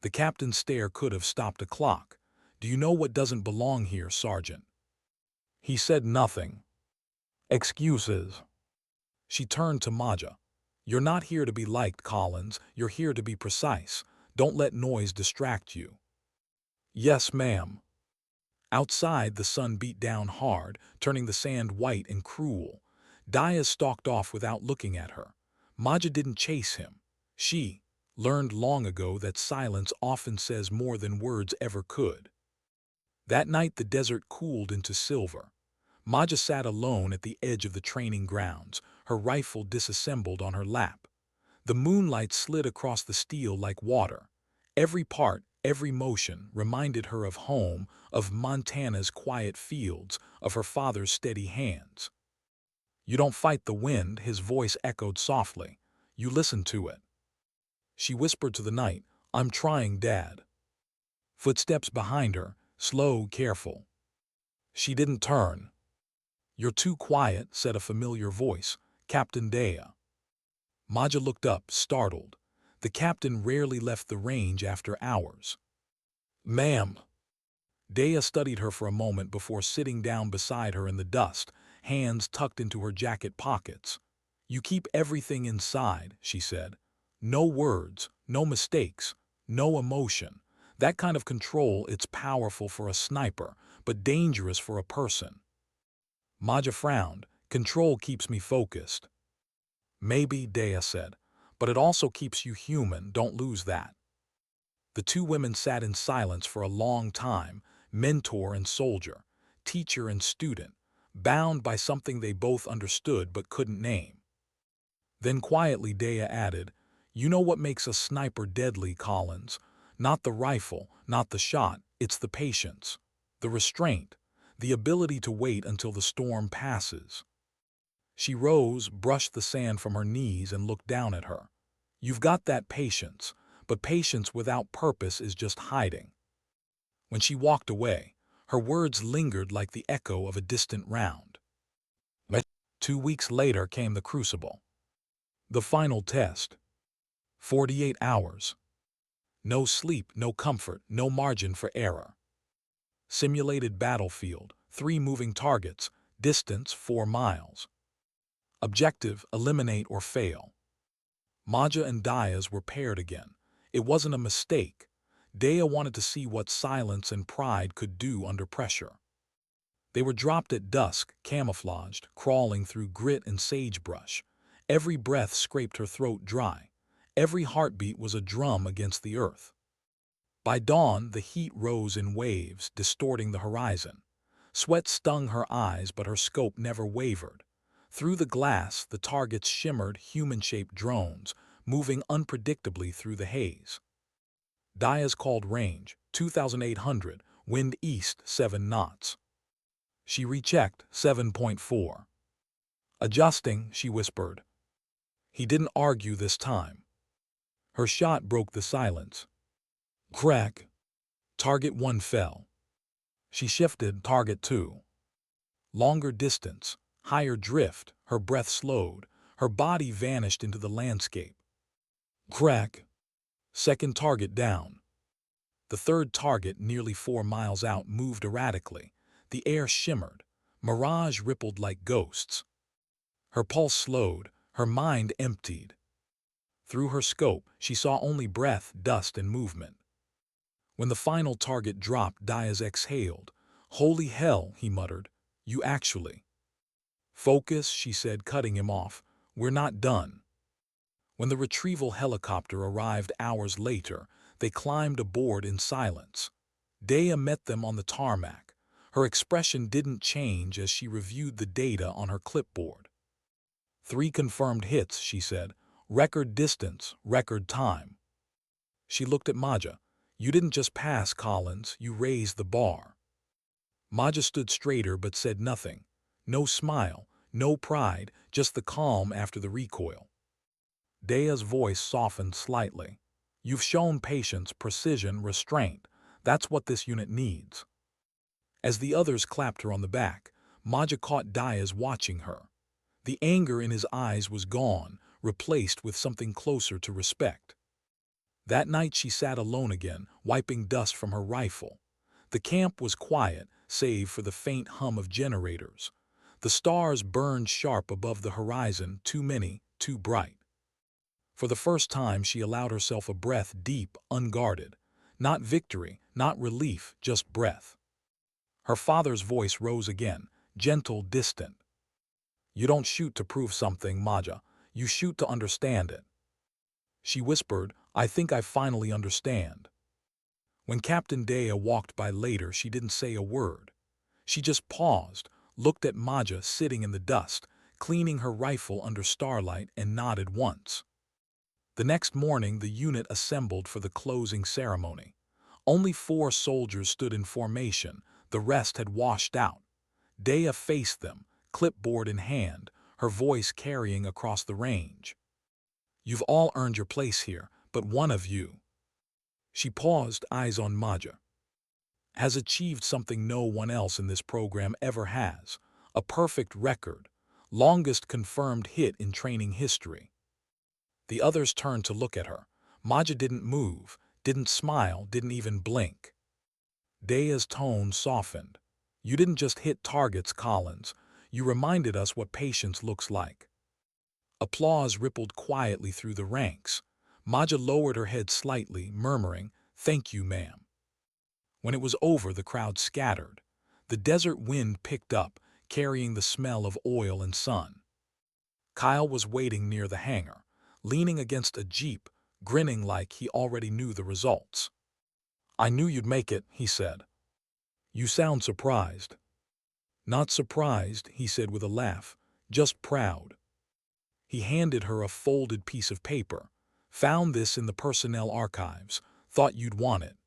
The captain's stare could have stopped a clock. "Do you know what doesn't belong here, Sergeant?" He said nothing. "Excuses." She turned to Maja. "You're not here to be liked, Collins. You're here to be precise. Don't let noise distract you." "Yes, ma'am." Outside, the sun beat down hard, turning the sand white and cruel. Diaz stalked off without looking at her. Maja didn't chase him. She learned long ago that silence often says more than words ever could. That night the desert cooled into silver. Maja sat alone at the edge of the training grounds, her rifle disassembled on her lap. The moonlight slid across the steel like water. Every part, every motion reminded her of home, of Montana's quiet fields, of her father's steady hands. "You don't fight the wind," his voice echoed softly. "You listen to it." She whispered to the night, "I'm trying, Dad." Footsteps behind her, slow, careful. She didn't turn. "You're too quiet," said a familiar voice, Captain Dea. Maja looked up, startled. The captain rarely left the range after hours. "Ma'am." Dea studied her for a moment before sitting down beside her in the dust, hands tucked into her jacket pockets. "You keep everything inside," she said. "No words, no mistakes, no emotion. That kind of control, it's powerful for a sniper, but dangerous for a person." Maja frowned. "Control keeps me focused." "Maybe," Dea said, But it also keeps you human, don't lose that. The two women sat in silence for a long time, mentor and soldier, teacher and student, bound by something they both understood but couldn't name. Then quietly Dea added, "You know what makes a sniper deadly, Collins? Not the rifle, not the shot, it's the patience, the restraint, the ability to wait until the storm passes." She rose, brushed the sand from her knees, and looked down at her. "You've got that patience, but patience without purpose is just hiding." When she walked away, her words lingered like the echo of a distant round. But 2 weeks later came the crucible. The final test. 48 hours. No sleep, no comfort, no margin for error. Simulated battlefield, 3 moving targets, distance 4 miles. Objective, eliminate or fail. Maja and Diaz were paired again. It wasn't a mistake. Dea wanted to see what silence and pride could do under pressure. They were dropped at dusk, camouflaged, crawling through grit and sagebrush. Every breath scraped her throat dry. Every heartbeat was a drum against the earth. By dawn, the heat rose in waves, distorting the horizon. Sweat stung her eyes, but her scope never wavered. Through the glass, the targets shimmered, human-shaped drones, moving unpredictably through the haze. Diaz called range, 2,800, wind east, 7 knots. She rechecked, 7.4. Adjusting, she whispered. He didn't argue this time. Her shot broke the silence. Crack. Target 1 fell. She shifted, target 2. Longer distance, higher drift, her breath slowed, her body vanished into the landscape. Crack. Second target down. The third target, nearly 4 miles out, moved erratically. The air shimmered. Mirage rippled like ghosts. Her pulse slowed, her mind emptied. Through her scope, she saw only breath, dust, and movement. When the final target dropped, Diaz exhaled. "Holy hell," he muttered. "You actually." "Focus," she said, cutting him off. "We're not done." When the retrieval helicopter arrived hours later, they climbed aboard in silence. Dea met them on the tarmac. Her expression didn't change as she reviewed the data on her clipboard. 3 confirmed hits, she said. Record distance, record time. She looked at Maja. "You didn't just pass, Collins, you raised the bar." Maja stood straighter but said nothing. No smile, no pride, just the calm after the recoil. Dea's voice softened slightly. "You've shown patience, precision, restraint. That's what this unit needs." As the others clapped her on the back, Maja caught Diaz watching her. The anger in his eyes was gone, replaced with something closer to respect. That night she sat alone again, wiping dust from her rifle. The camp was quiet, save for the faint hum of generators. The stars burned sharp above the horizon, too many, too bright. For the first time she allowed herself a breath, deep, unguarded. Not victory, not relief, just breath. Her father's voice rose again, gentle, distant. "You don't shoot to prove something, Maja. You shoot to understand it." She whispered, "I think I finally understand." When Captain Dea walked by later, she didn't say a word. She just paused, looked at Maja sitting in the dust, cleaning her rifle under starlight, and nodded once. The next morning, the unit assembled for the closing ceremony. Only 4 soldiers stood in formation, the rest had washed out. Dea faced them, clipboard in hand, her voice carrying across the range. "You've all earned your place here, but one of you," she paused, eyes on Maja, "has achieved something no one else in this program ever has. A perfect record, longest confirmed hit in training history." The others turned to look at her. Maja didn't move, didn't smile, didn't even blink. Dea's tone softened. "You didn't just hit targets, Collins. You reminded us what patience looks like." Applause rippled quietly through the ranks. Maja lowered her head slightly, murmuring, "Thank you, ma'am." When it was over, the crowd scattered. The desert wind picked up, carrying the smell of oil and sun. Kyle was waiting near the hangar. leaning against a jeep, grinning like he already knew the results. "I knew you'd make it," he said. "You sound surprised." "Not surprised," he said with a laugh, "just proud." He handed her a folded piece of paper. "Found this in the personnel archives. Thought you'd want it."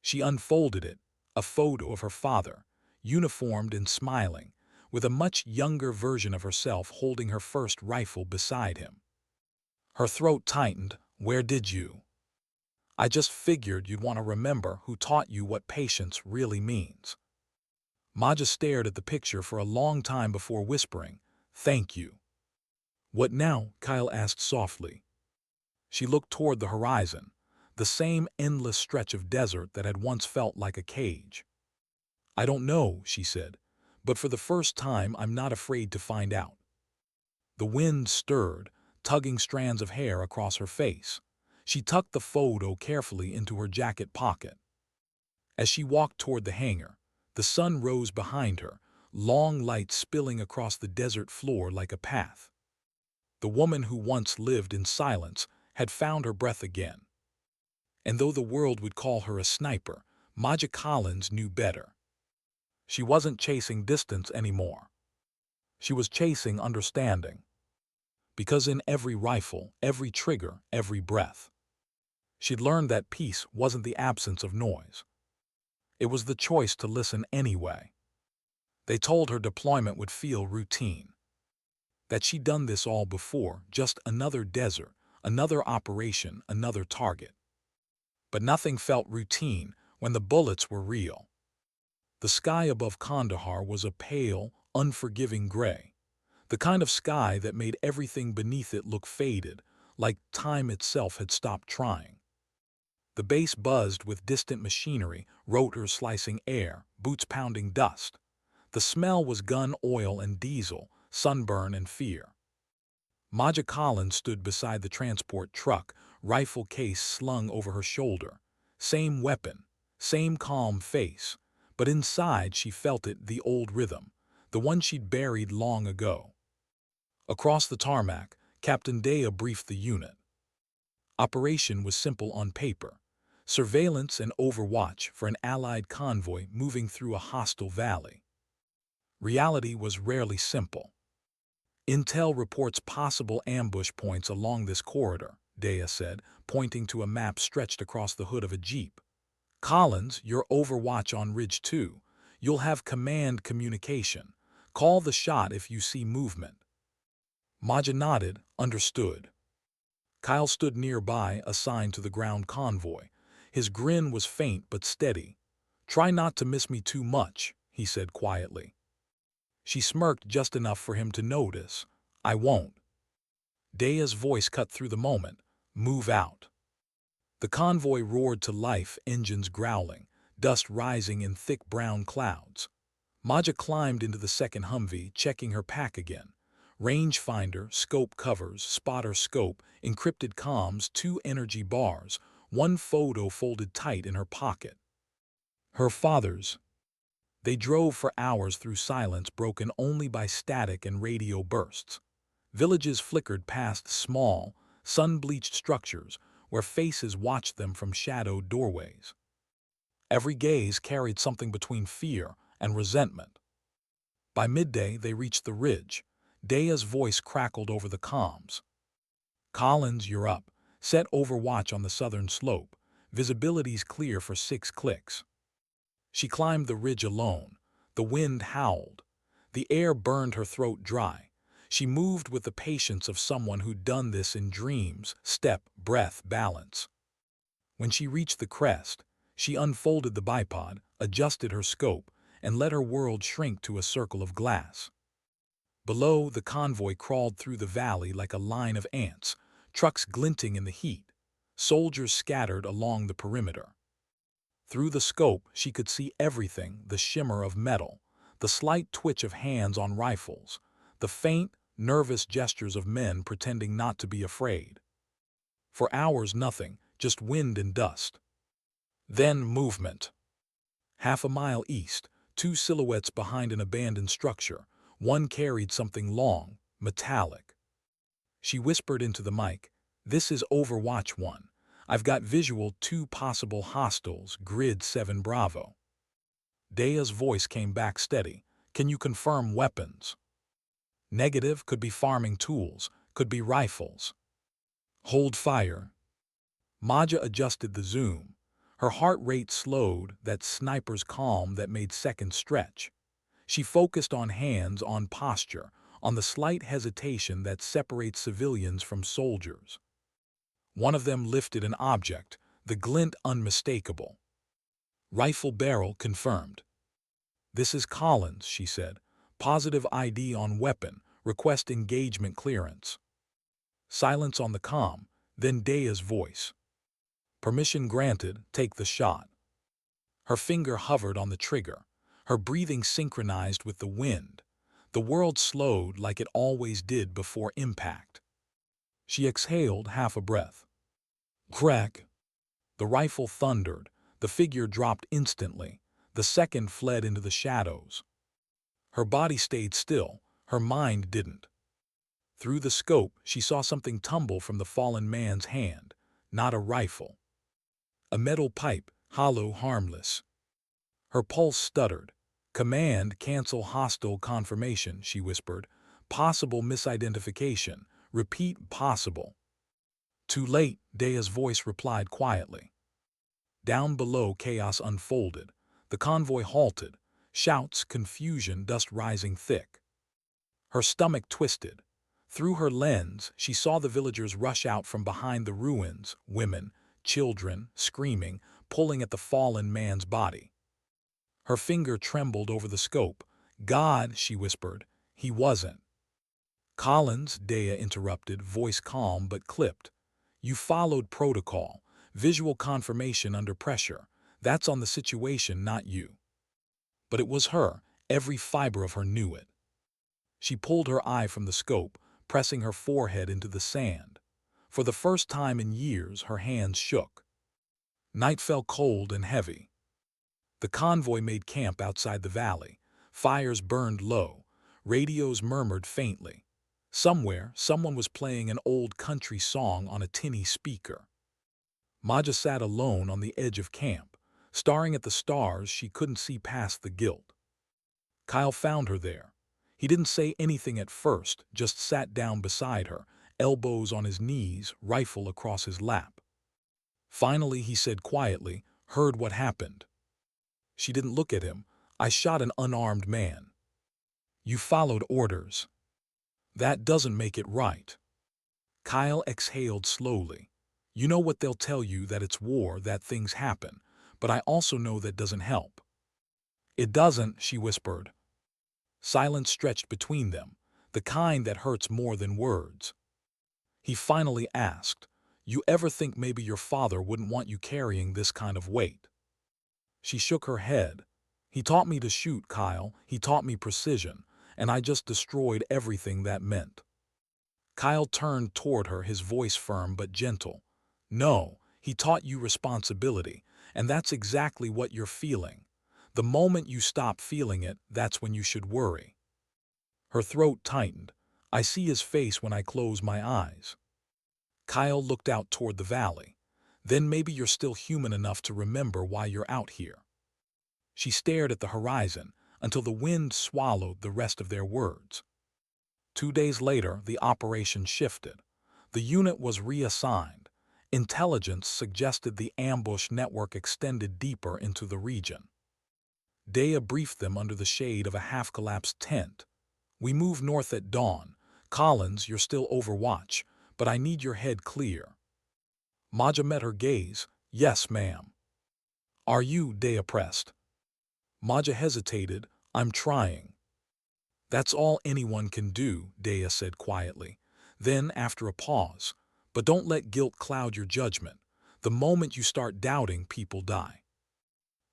She unfolded it, a photo of her father, uniformed and smiling, with a much younger version of herself holding her first rifle beside him. Her throat tightened. "Where did you?" "I just figured you'd want to remember who taught you what patience really means." Maja stared at the picture for a long time before whispering, "Thank you." "What now?" Kyle asked softly. She looked toward the horizon, the same endless stretch of desert that had once felt like a cage. "I don't know," she said, "but for the first time I'm not afraid to find out." The wind stirred, tugging strands of hair across her face. She tucked the photo carefully into her jacket pocket. As she walked toward the hangar, the sun rose behind her, long light spilling across the desert floor like a path. The woman who once lived in silence had found her breath again. And though the world would call her a sniper, Maja Collins knew better. She wasn't chasing distance anymore. She was chasing understanding. Because in every rifle, every trigger, every breath, she'd learned that peace wasn't the absence of noise. It was the choice to listen anyway. They told her deployment would feel routine. That she'd done this all before, just another desert, another operation, another target. But nothing felt routine when the bullets were real. The sky above Kandahar was a pale, unforgiving gray, the kind of sky that made everything beneath it look faded, like time itself had stopped trying. The base buzzed with distant machinery, rotors slicing air, boots pounding dust. The smell was gun oil and diesel, sunburn and fear. Maja Collins stood beside the transport truck, rifle case slung over her shoulder. Same weapon, same calm face, but inside she felt it, the old rhythm, the one she'd buried long ago. Across the tarmac, Captain Dea briefed the unit. Operation was simple on paper. Surveillance and overwatch for an Allied convoy moving through a hostile valley. Reality was rarely simple. "Intel reports possible ambush points along this corridor," Dea said, pointing to a map stretched across the hood of a jeep. "Collins, you're overwatch on Ridge 2. You'll have command communication. Call the shot if you see movement." Maja nodded, understood. Kyle stood nearby, assigned to the ground convoy. His grin was faint but steady. "Try not to miss me too much," he said quietly. She smirked just enough for him to notice. "I won't." Dea's voice cut through the moment. "Move out." The convoy roared to life, engines growling, dust rising in thick brown clouds. Maja climbed into the second Humvee, checking her pack again. Rangefinder, scope covers, spotter scope, encrypted comms, 2 energy bars, 1 photo folded tight in her pocket. Her father's. They drove for hours through silence broken only by static and radio bursts. Villages flickered past small, sun-bleached structures where faces watched them from shadowed doorways. Every gaze carried something between fear and resentment. By midday, they reached the ridge. Dea's voice crackled over the comms. "Collins, you're up. Set overwatch on the southern slope. Visibility's clear for 6 clicks." She climbed the ridge alone. The wind howled. The air burned her throat dry. She moved with the patience of someone who'd done this in dreams, step, breath, balance. When she reached the crest, she unfolded the bipod, adjusted her scope, and let her world shrink to a circle of glass. Below, the convoy crawled through the valley like a line of ants, trucks glinting in the heat, soldiers scattered along the perimeter. Through the scope, she could see everything, the shimmer of metal, the slight twitch of hands on rifles, the faint, nervous gestures of men pretending not to be afraid. For hours nothing, just wind and dust. Then movement. Half a mile east, 2 silhouettes behind an abandoned structure. One carried something long, metallic. She whispered into the mic, "This is Overwatch 1. I've got visual 2 possible hostiles, grid 7 Bravo." Daya's voice came back steady. "Can you confirm weapons?" "Negative, could be farming tools, could be rifles." "Hold fire." Maja adjusted the zoom. Her heart rate slowed, that sniper's calm that made seconds stretch. She focused on hands, on posture, on the slight hesitation that separates civilians from soldiers. One of them lifted an object, the glint unmistakable. "Rifle barrel confirmed." "This is Collins," she said. "Positive ID on weapon, request engagement clearance." Silence on the comm, then Daya's voice. "Permission granted, take the shot." Her finger hovered on the trigger, her breathing synchronized with the wind. The world slowed like it always did before impact. She exhaled half a breath. Crack! The rifle thundered, the figure dropped instantly, the second fled into the shadows. Her body stayed still, her mind didn't. Through the scope, she saw something tumble from the fallen man's hand, not a rifle. A metal pipe, hollow, harmless. Her pulse stuttered. "Command, cancel hostile confirmation," she whispered. "Possible misidentification. Repeat, possible." "Too late," Daya's voice replied quietly. Down below, chaos unfolded. The convoy halted. Shouts, confusion, dust rising thick. Her stomach twisted. Through her lens, she saw the villagers rush out from behind the ruins, women, children, screaming, pulling at the fallen man's body. Her finger trembled over the scope. "God," she whispered, "he wasn't." "Collins," Daya interrupted, voice calm but clipped. "You followed protocol. Visual confirmation under pressure. That's on the situation, not you." But it was her. Every fiber of her knew it. She pulled her eye from the scope, pressing her forehead into the sand. For the first time in years, her hands shook. Night fell cold and heavy. The convoy made camp outside the valley. Fires burned low. Radios murmured faintly. Somewhere, someone was playing an old country song on a tinny speaker. Maja sat alone on the edge of camp. Staring at the stars, she couldn't see past the guilt. Kyle found her there. He didn't say anything at first, just sat down beside her, elbows on his knees, rifle across his lap. Finally, he said quietly, "Heard what happened?" She didn't look at him. "I shot an unarmed man." "You followed orders." "That doesn't make it right." Kyle exhaled slowly. "You know what they'll tell you, that it's war, that things happen. But I also know that doesn't help." "It doesn't," she whispered. Silence stretched between them, the kind that hurts more than words. He finally asked, "You ever think maybe your father wouldn't want you carrying this kind of weight?" She shook her head. "He taught me to shoot, Kyle. He taught me precision, and I just destroyed everything that meant." Kyle turned toward her, his voice firm but gentle. "No, he taught you responsibility, and that's exactly what you're feeling. The moment you stop feeling it, that's when you should worry." Her throat tightened. "I see his face when I close my eyes." Kyle looked out toward the valley. "Then maybe you're still human enough to remember why you're out here." She stared at the horizon until the wind swallowed the rest of their words. 2 days later, the operation shifted. The unit was reassigned. Intelligence suggested the ambush network extended deeper into the region. Daya briefed them under the shade of a half-collapsed tent. "We move north at dawn. Collins, you're still Overwatch, but I need your head clear." Maja met her gaze. "Yes, ma'am." "Are you?" Daya pressed. Maja hesitated. "I'm trying." "That's all anyone can do," Daya said quietly. Then, after a pause, "But don't let guilt cloud your judgment. The moment you start doubting, people die."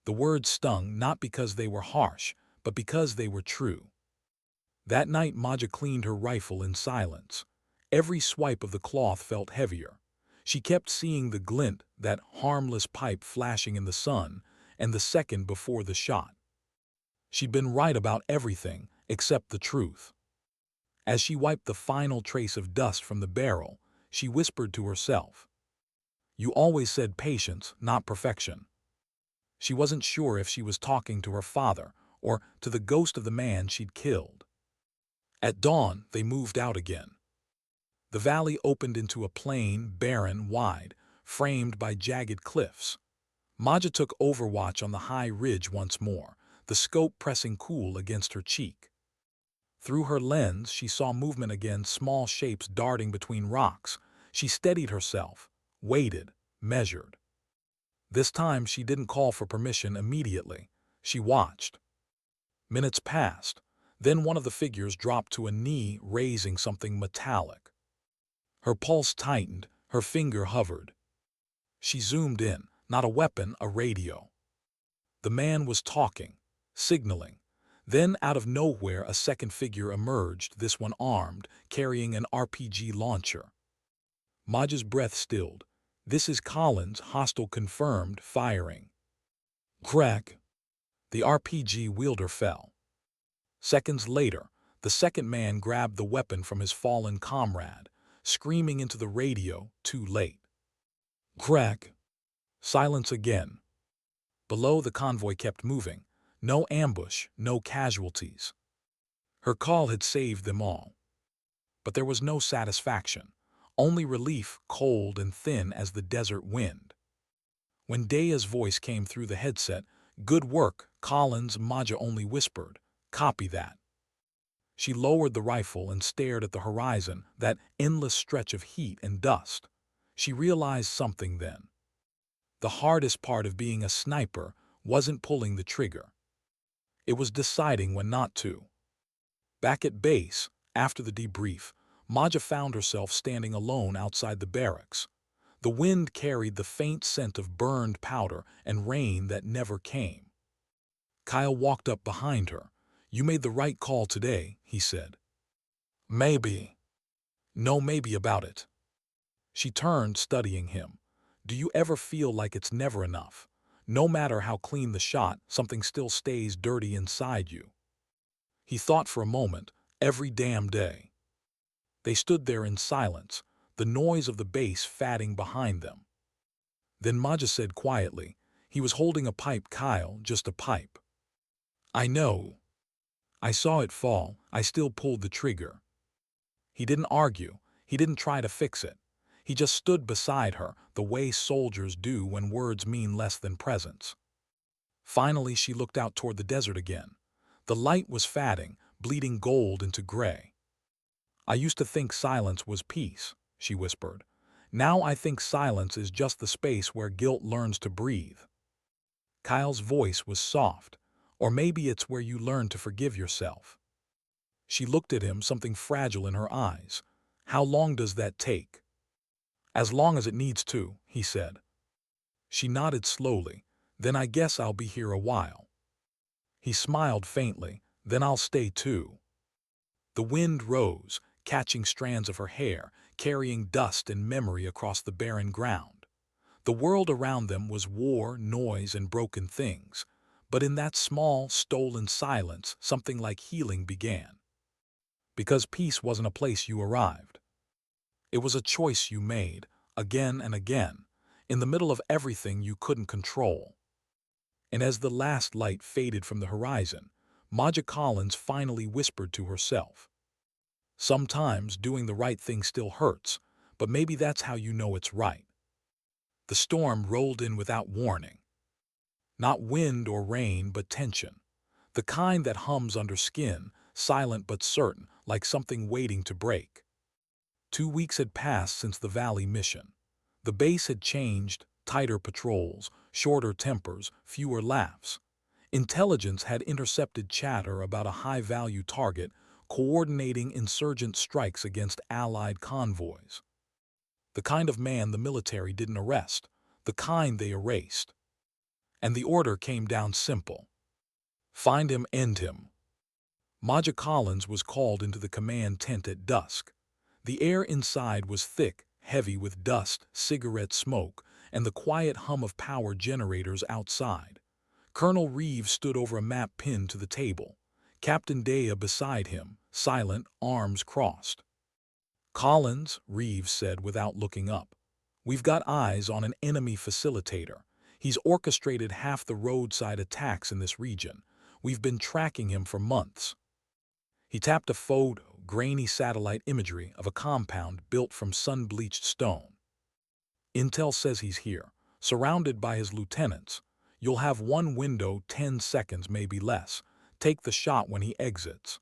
The words stung not because they were harsh, but because they were true. That night, Maja cleaned her rifle in silence. Every swipe of the cloth felt heavier. She kept seeing the glint, that harmless pipe flashing in the sun, and the second before the shot. She'd been right about everything except the truth. As she wiped the final trace of dust from the barrel, she whispered to herself, "You always said patience, not perfection." She wasn't sure if she was talking to her father or to the ghost of the man she'd killed. At dawn, they moved out again. The valley opened into a plain, barren, wide, framed by jagged cliffs. Maja took overwatch on the high ridge once more, the scope pressing cool against her cheek. Through her lens, she saw movement again, small shapes darting between rocks. She steadied herself, waited, measured. This time she didn't call for permission immediately. She watched. Minutes passed. Then one of the figures dropped to a knee, raising something metallic. Her pulse tightened, her finger hovered. She zoomed in, not a weapon, a radio. The man was talking, signaling. Then, out of nowhere, a second figure emerged, this one armed, carrying an RPG launcher. Maja's breath stilled. "This is Collins, hostile confirmed, firing." Crack! The RPG wielder fell. Seconds later, the second man grabbed the weapon from his fallen comrade, screaming into the radio, too late. Crack! Silence again. Below, the convoy kept moving. No ambush, no casualties. Her call had saved them all. But there was no satisfaction, only relief, cold and thin as the desert wind. When Daya's voice came through the headset, "Good work, Collins," Maja only whispered, "Copy that." She lowered the rifle and stared at the horizon, that endless stretch of heat and dust. She realized something then. The hardest part of being a sniper wasn't pulling the trigger. It was deciding when not to. Back at base, after the debrief, Maja found herself standing alone outside the barracks. The wind carried the faint scent of burned powder and rain that never came. Kyle walked up behind her. "You made the right call today," he said. "Maybe." "No maybe about it." She turned, studying him. "Do you ever feel like it's never enough? No matter how clean the shot, something still stays dirty inside you." He thought for a moment. "Every damn day." They stood there in silence, the noise of the bass fatting behind them. Then Maja said quietly, "He was holding a pipe, Kyle, just a pipe." "I know. I saw it fall. I still pulled the trigger." He didn't argue. He didn't try to fix it. He just stood beside her, the way soldiers do when words mean less than presence. Finally, she looked out toward the desert again. The light was fading, bleeding gold into gray. "I used to think silence was peace," she whispered. "Now I think silence is just the space where guilt learns to breathe." Kyle's voice was soft. "Or maybe it's where you learn to forgive yourself." She looked at him, something fragile in her eyes. "How long does that take?" "As long as it needs to," he said. She nodded slowly. "Then I guess I'll be here a while." He smiled faintly. "Then I'll stay too." The wind rose, catching strands of her hair, carrying dust and memory across the barren ground. The world around them was war, noise, and broken things. But in that small, stolen silence, something like healing began. Because peace wasn't a place you arrived. It was a choice you made, again and again, in the middle of everything you couldn't control. And as the last light faded from the horizon, Maja Collins finally whispered to herself, "Sometimes doing the right thing still hurts, but maybe that's how you know it's right." The storm rolled in without warning. Not wind or rain, but tension. The kind that hums under skin, silent but certain, like something waiting to break. 2 weeks had passed since the Valley mission. The base had changed, tighter patrols, shorter tempers, fewer laughs. Intelligence had intercepted chatter about a high-value target, coordinating insurgent strikes against Allied convoys. The kind of man the military didn't arrest, the kind they erased. And the order came down simple. Find him, end him. Maja Collins was called into the command tent at dusk. The air inside was thick, heavy with dust, cigarette smoke, and the quiet hum of power generators outside. Colonel Reeves stood over a map pinned to the table. Captain Daya beside him, silent, arms crossed. "Collins," Reeves said without looking up. "We've got eyes on an enemy facilitator. He's orchestrated half the roadside attacks in this region. We've been tracking him for months." He tapped a photo, grainy satellite imagery of a compound built from sun-bleached stone. "Intel says he's here, surrounded by his lieutenants. You'll have one window, 10 seconds, maybe less. Take the shot when he exits."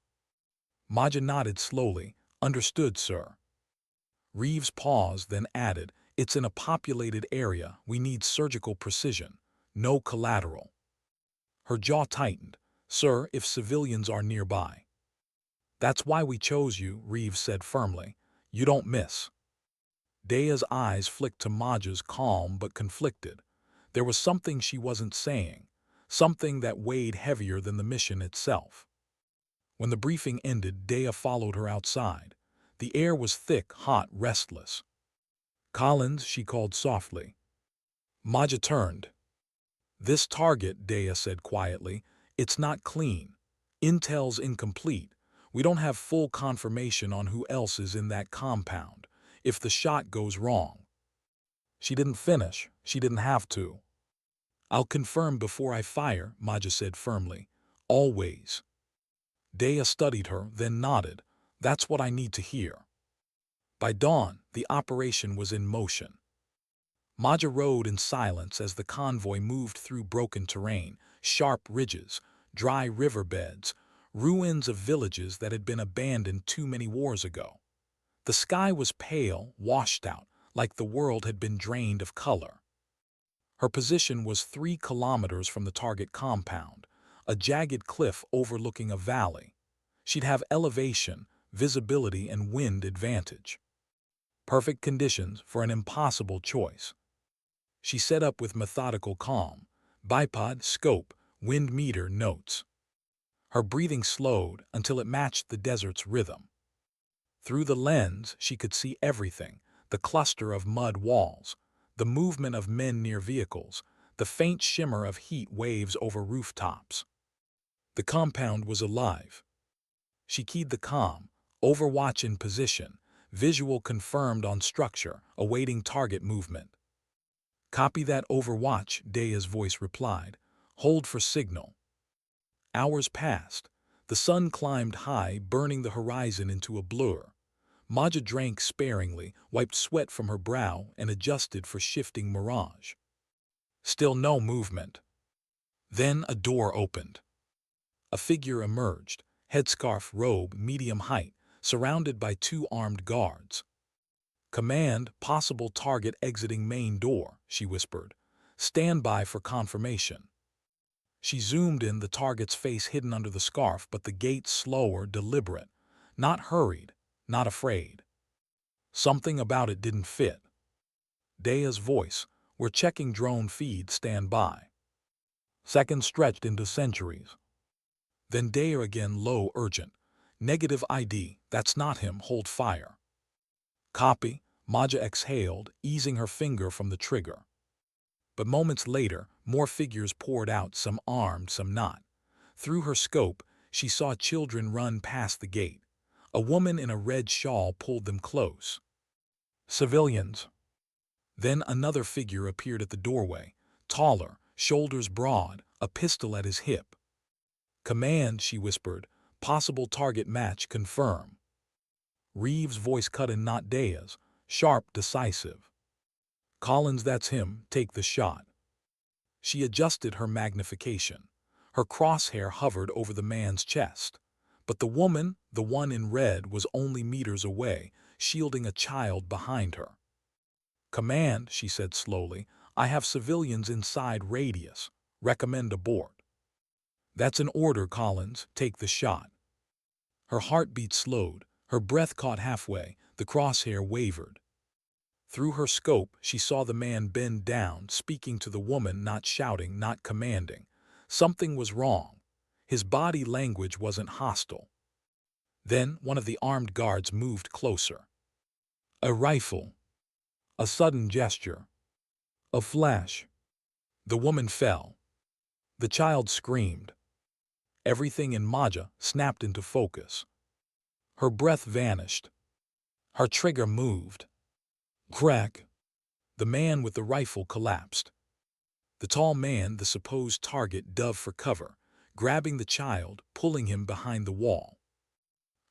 Maja nodded slowly. "Understood, sir." Reeves paused, then added, "It's in a populated area. We need surgical precision. No collateral." Her jaw tightened. "Sir, if civilians are nearby." "That's why we chose you," Reeves said firmly. "You don't miss." Daya's eyes flicked to Maja's, calm but conflicted. There was something she wasn't saying, something that weighed heavier than the mission itself. When the briefing ended, Daya followed her outside. The air was thick, hot, restless. "Collins," she called softly. Maja turned. "This target," Daya said quietly, "it's not clean. Intel's incomplete. We don't have full confirmation on who else is in that compound. If the shot goes wrong—" She didn't finish. She didn't have to. "I'll confirm before I fire," Maja said firmly. "Always." Daya studied her, then nodded. "That's what I need to hear." By dawn, the operation was in motion. Maja rode in silence as the convoy moved through broken terrain, sharp ridges, dry riverbeds, ruins of villages that had been abandoned too many wars ago. The sky was pale, washed out, like the world had been drained of color. Her position was 3 kilometers from the target compound, a jagged cliff overlooking a valley. She'd have elevation, visibility, and wind advantage. Perfect conditions for an impossible choice. She set up with methodical calm, bipod, scope, wind meter, notes. Her breathing slowed until it matched the desert's rhythm. Through the lens, she could see everything: the cluster of mud walls, the movement of men near vehicles, the faint shimmer of heat waves over rooftops. The compound was alive. She keyed the comm, Overwatch in position, visual confirmed on structure, awaiting target movement. "Copy that, Overwatch," Daya's voice replied. "Hold for signal." Hours passed. The sun climbed high, burning the horizon into a blur. Maja drank sparingly, wiped sweat from her brow, and adjusted for shifting mirage. Still no movement. Then a door opened. A figure emerged, headscarf, robe, medium height, surrounded by 2 armed guards. "Command, possible target exiting main door," she whispered. "Stand by for confirmation." She zoomed in, the target's face hidden under the scarf, but the gait slower, deliberate. Not hurried, not afraid. Something about it didn't fit. Daya's voice: "We're checking drone feed, stand by." Seconds stretched into centuries. Then Daya again, low, urgent. "Negative ID, that's not him, hold fire." "Copy," Maja exhaled, easing her finger from the trigger. But moments later, more figures poured out, some armed, some not. Through her scope, she saw children run past the gate. A woman in a red shawl pulled them close. "Civilians." Then another figure appeared at the doorway, taller, shoulders broad, a pistol at his hip. "Command," she whispered. "Possible target match, confirm." Reeves' voice cut in, not Daya's, sharp, decisive. "Collins, that's him, take the shot." She adjusted her magnification. Her crosshair hovered over the man's chest. But the woman, the one in red, was only meters away, shielding a child behind her. "Command," she said slowly, "I have civilians inside radius. Recommend abort." "That's an order, Collins. Take the shot." Her heartbeat slowed. Her breath caught halfway. The crosshair wavered. Through her scope, she saw the man bend down, speaking to the woman, not shouting, not commanding. Something was wrong. His body language wasn't hostile. Then one of the armed guards moved closer. A rifle. A sudden gesture. A flash. The woman fell. The child screamed. Everything in Maja snapped into focus. Her breath vanished. Her trigger moved. Crack! The man with the rifle collapsed. The tall man, the supposed target, dove for cover, grabbing the child, pulling him behind the wall.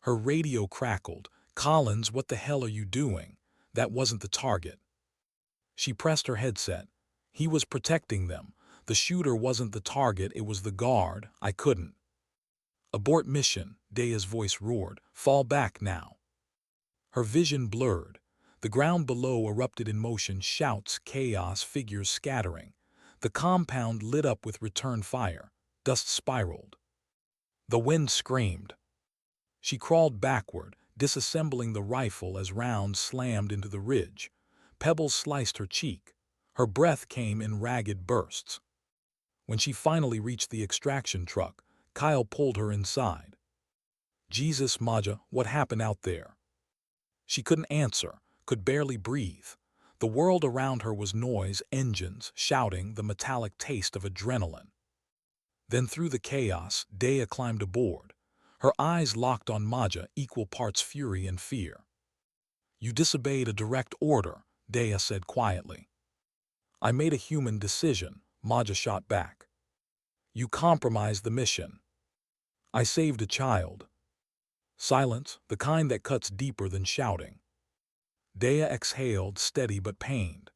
Her radio crackled. "Collins, what the hell are you doing? That wasn't the target." She pressed her headset. "He was protecting them. The shooter wasn't the target, it was the guard. I couldn't." "Abort mission," Daya's voice roared. "Fall back now." Her vision blurred. The ground below erupted in motion, shouts, chaos, figures scattering. The compound lit up with return fire. Dust spiraled. The wind screamed. She crawled backward, disassembling the rifle as rounds slammed into the ridge. Pebbles sliced her cheek. Her breath came in ragged bursts. When she finally reached the extraction truck, Kyle pulled her inside. "Jesus, Maja, what happened out there?" She couldn't answer, could barely breathe. The world around her was noise, engines, shouting, the metallic taste of adrenaline. Then through the chaos, Daya climbed aboard. Her eyes locked on Maja, equal parts fury and fear. "You disobeyed a direct order," Daya said quietly. "I made a human decision," Maja shot back. "You compromised the mission." "I saved a child." Silence, the kind that cuts deeper than shouting. Daya exhaled, steady but pained.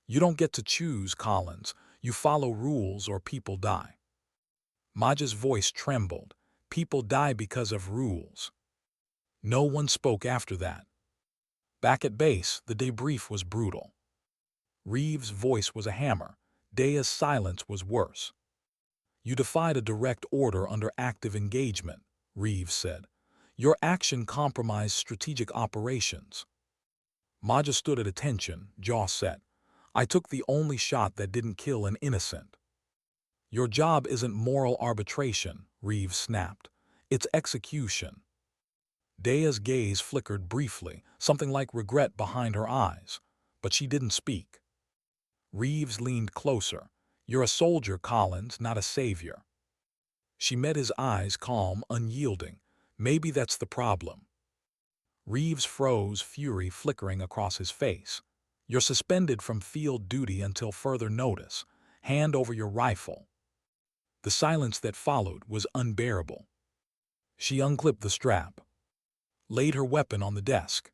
"You don't get to choose, Collins. You follow rules or people die." Maja's voice trembled. "People die because of rules." No one spoke after that. Back at base, the debrief was brutal. Reeves' voice was a hammer. Daya's silence was worse. "You defied a direct order under active engagement," Reeves said. "Your action compromised strategic operations." Maja stood at attention, jaw set. "I took the only shot that didn't kill an innocent." "Your job isn't moral arbitration," Reeves snapped. "It's execution." Daya's gaze flickered briefly, something like regret behind her eyes, but she didn't speak. Reeves leaned closer. "You're a soldier, Collins, not a savior." She met his eyes, calm, unyielding. "Maybe that's the problem." Reeves froze, fury flickering across his face. "You're suspended from field duty until further notice. Hand over your rifle." The silence that followed was unbearable. She unclipped the strap, laid her weapon on the desk.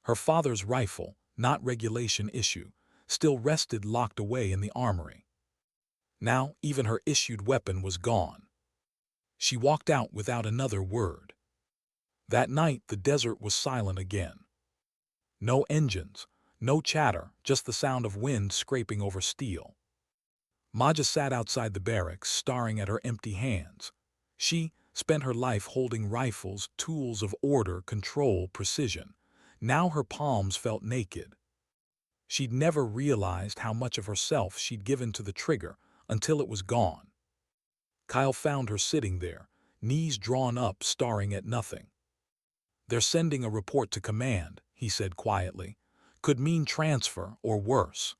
Her father's rifle, not regulation issue, still rested locked away in the armory. Now even her issued weapon was gone. She walked out without another word. That night the desert was silent again. No engines, no chatter, just the sound of wind scraping over steel. Maja sat outside the barracks, staring at her empty hands. She spent her life holding rifles, tools of order, control, precision. Now her palms felt naked. She'd never realized how much of herself she'd given to the trigger until it was gone. Kyle found her sitting there, knees drawn up, staring at nothing. "They're sending a report to command," he said quietly. "Could mean transfer or worse."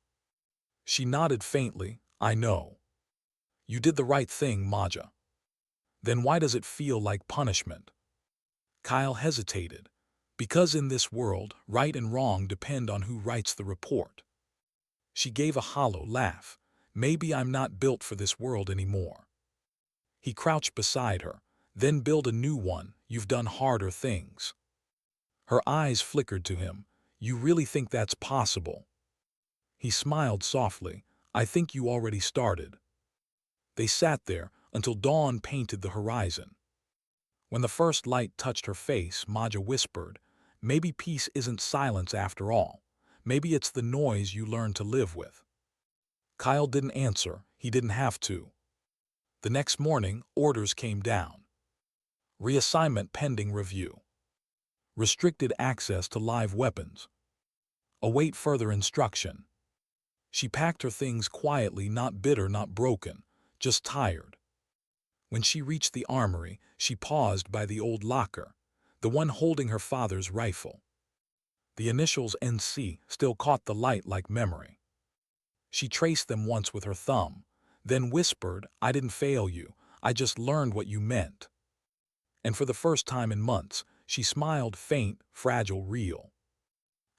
She nodded faintly. "I know." "You did the right thing, Maja." "Then why does it feel like punishment?" Kyle hesitated. "Because in this world, right and wrong depend on who writes the report." She gave a hollow laugh. "Maybe I'm not built for this world anymore." He crouched beside her. "Then build a new one. You've done harder things." Her eyes flickered to him. "You really think that's possible?" He smiled softly. "I think you already started." They sat there until dawn painted the horizon. When the first light touched her face, Maja whispered, "Maybe peace isn't silence after all. Maybe it's the noise you learn to live with." Kyle didn't answer. He didn't have to. The next morning, orders came down. Reassignment pending review. Restricted access to live weapons. Await further instruction. She packed her things quietly, not bitter, not broken, just tired. When she reached the armory, she paused by the old locker, the one holding her father's rifle. The initials NC still caught the light like memory. She traced them once with her thumb, then whispered, "I didn't fail you, I just learned what you meant." And for the first time in months, She smiled, faint, fragile, real.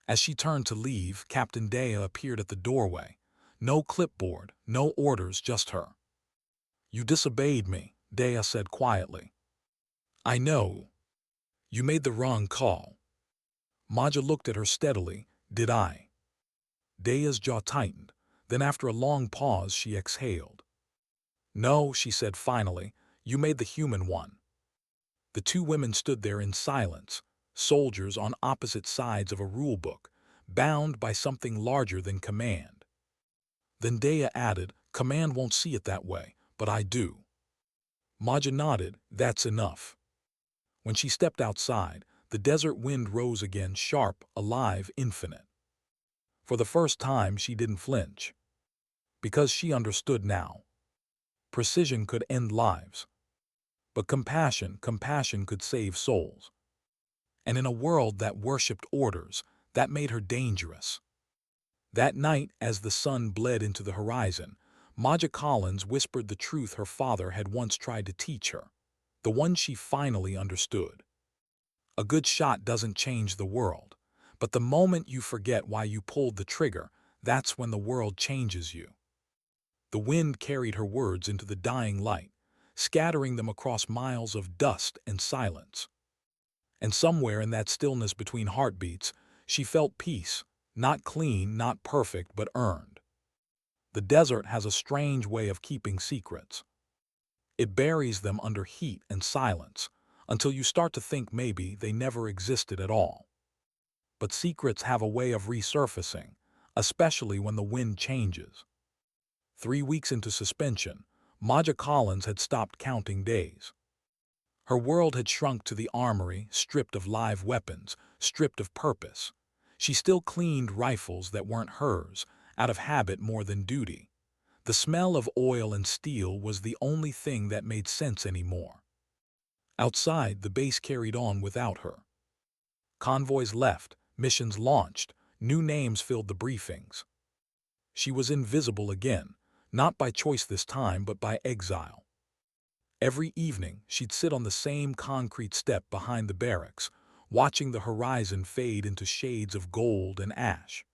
As she turned to leave, Captain Dea appeared at the doorway. No clipboard, no orders, just her. "You disobeyed me," Dea said quietly. "I know. You made the wrong call." Maja looked at her steadily. "Did I?" Dea's jaw tightened. Then after a long pause she exhaled. "No," she said finally, "you made the human one." The two women stood there in silence, soldiers on opposite sides of a rulebook, bound by something larger than command. Then Dea added, "Command won't see it that way, but I do." Maja nodded. "That's enough." When she stepped outside, the desert wind rose again, sharp, alive, infinite. For the first time she didn't flinch. Because she understood now. Precision could end lives. But compassion could save souls. And in a world that worshipped orders, that made her dangerous. That night, as the sun bled into the horizon, Maja Collins whispered the truth her father had once tried to teach her, the one she finally understood. A good shot doesn't change the world, but the moment you forget why you pulled the trigger, that's when the world changes you. The wind carried her words into the dying light, scattering them across miles of dust and silence. And somewhere in that stillness between heartbeats, she felt peace, not clean, not perfect, but earned. The desert has a strange way of keeping secrets. It buries them under heat and silence, until you start to think maybe they never existed at all. But secrets have a way of resurfacing, especially when the wind changes. 3 weeks into suspension, Maja Collins had stopped counting days. Her world had shrunk to the armory, stripped of live weapons, stripped of purpose. She still cleaned rifles that weren't hers, out of habit more than duty. The smell of oil and steel was the only thing that made sense anymore. Outside, the base carried on without her. Convoys left, missions launched, new names filled the briefings. She was invisible again, not by choice this time, but by exile. Every evening, she'd sit on the same concrete step behind the barracks, watching the horizon fade into shades of gold and ash.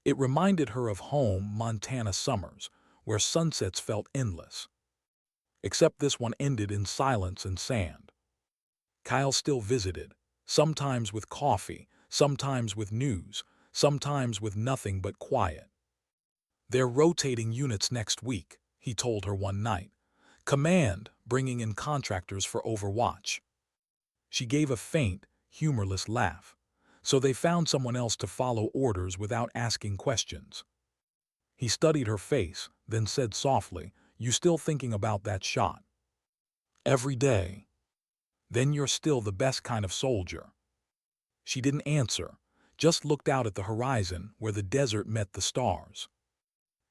It reminded her of home, Montana summers, where sunsets felt endless. Except this one ended in silence and sand. Kyle still visited, sometimes with coffee, sometimes with news, sometimes with nothing but quiet. "They're rotating units next week," he told her one night. "Command, bringing in contractors for Overwatch." She gave a faint, humorless laugh. "So they found someone else to follow orders without asking questions." He studied her face, then said softly, "You still thinking about that shot?" "Every day." "Then you're still the best kind of soldier." She didn't answer, just looked out at the horizon where the desert met the stars.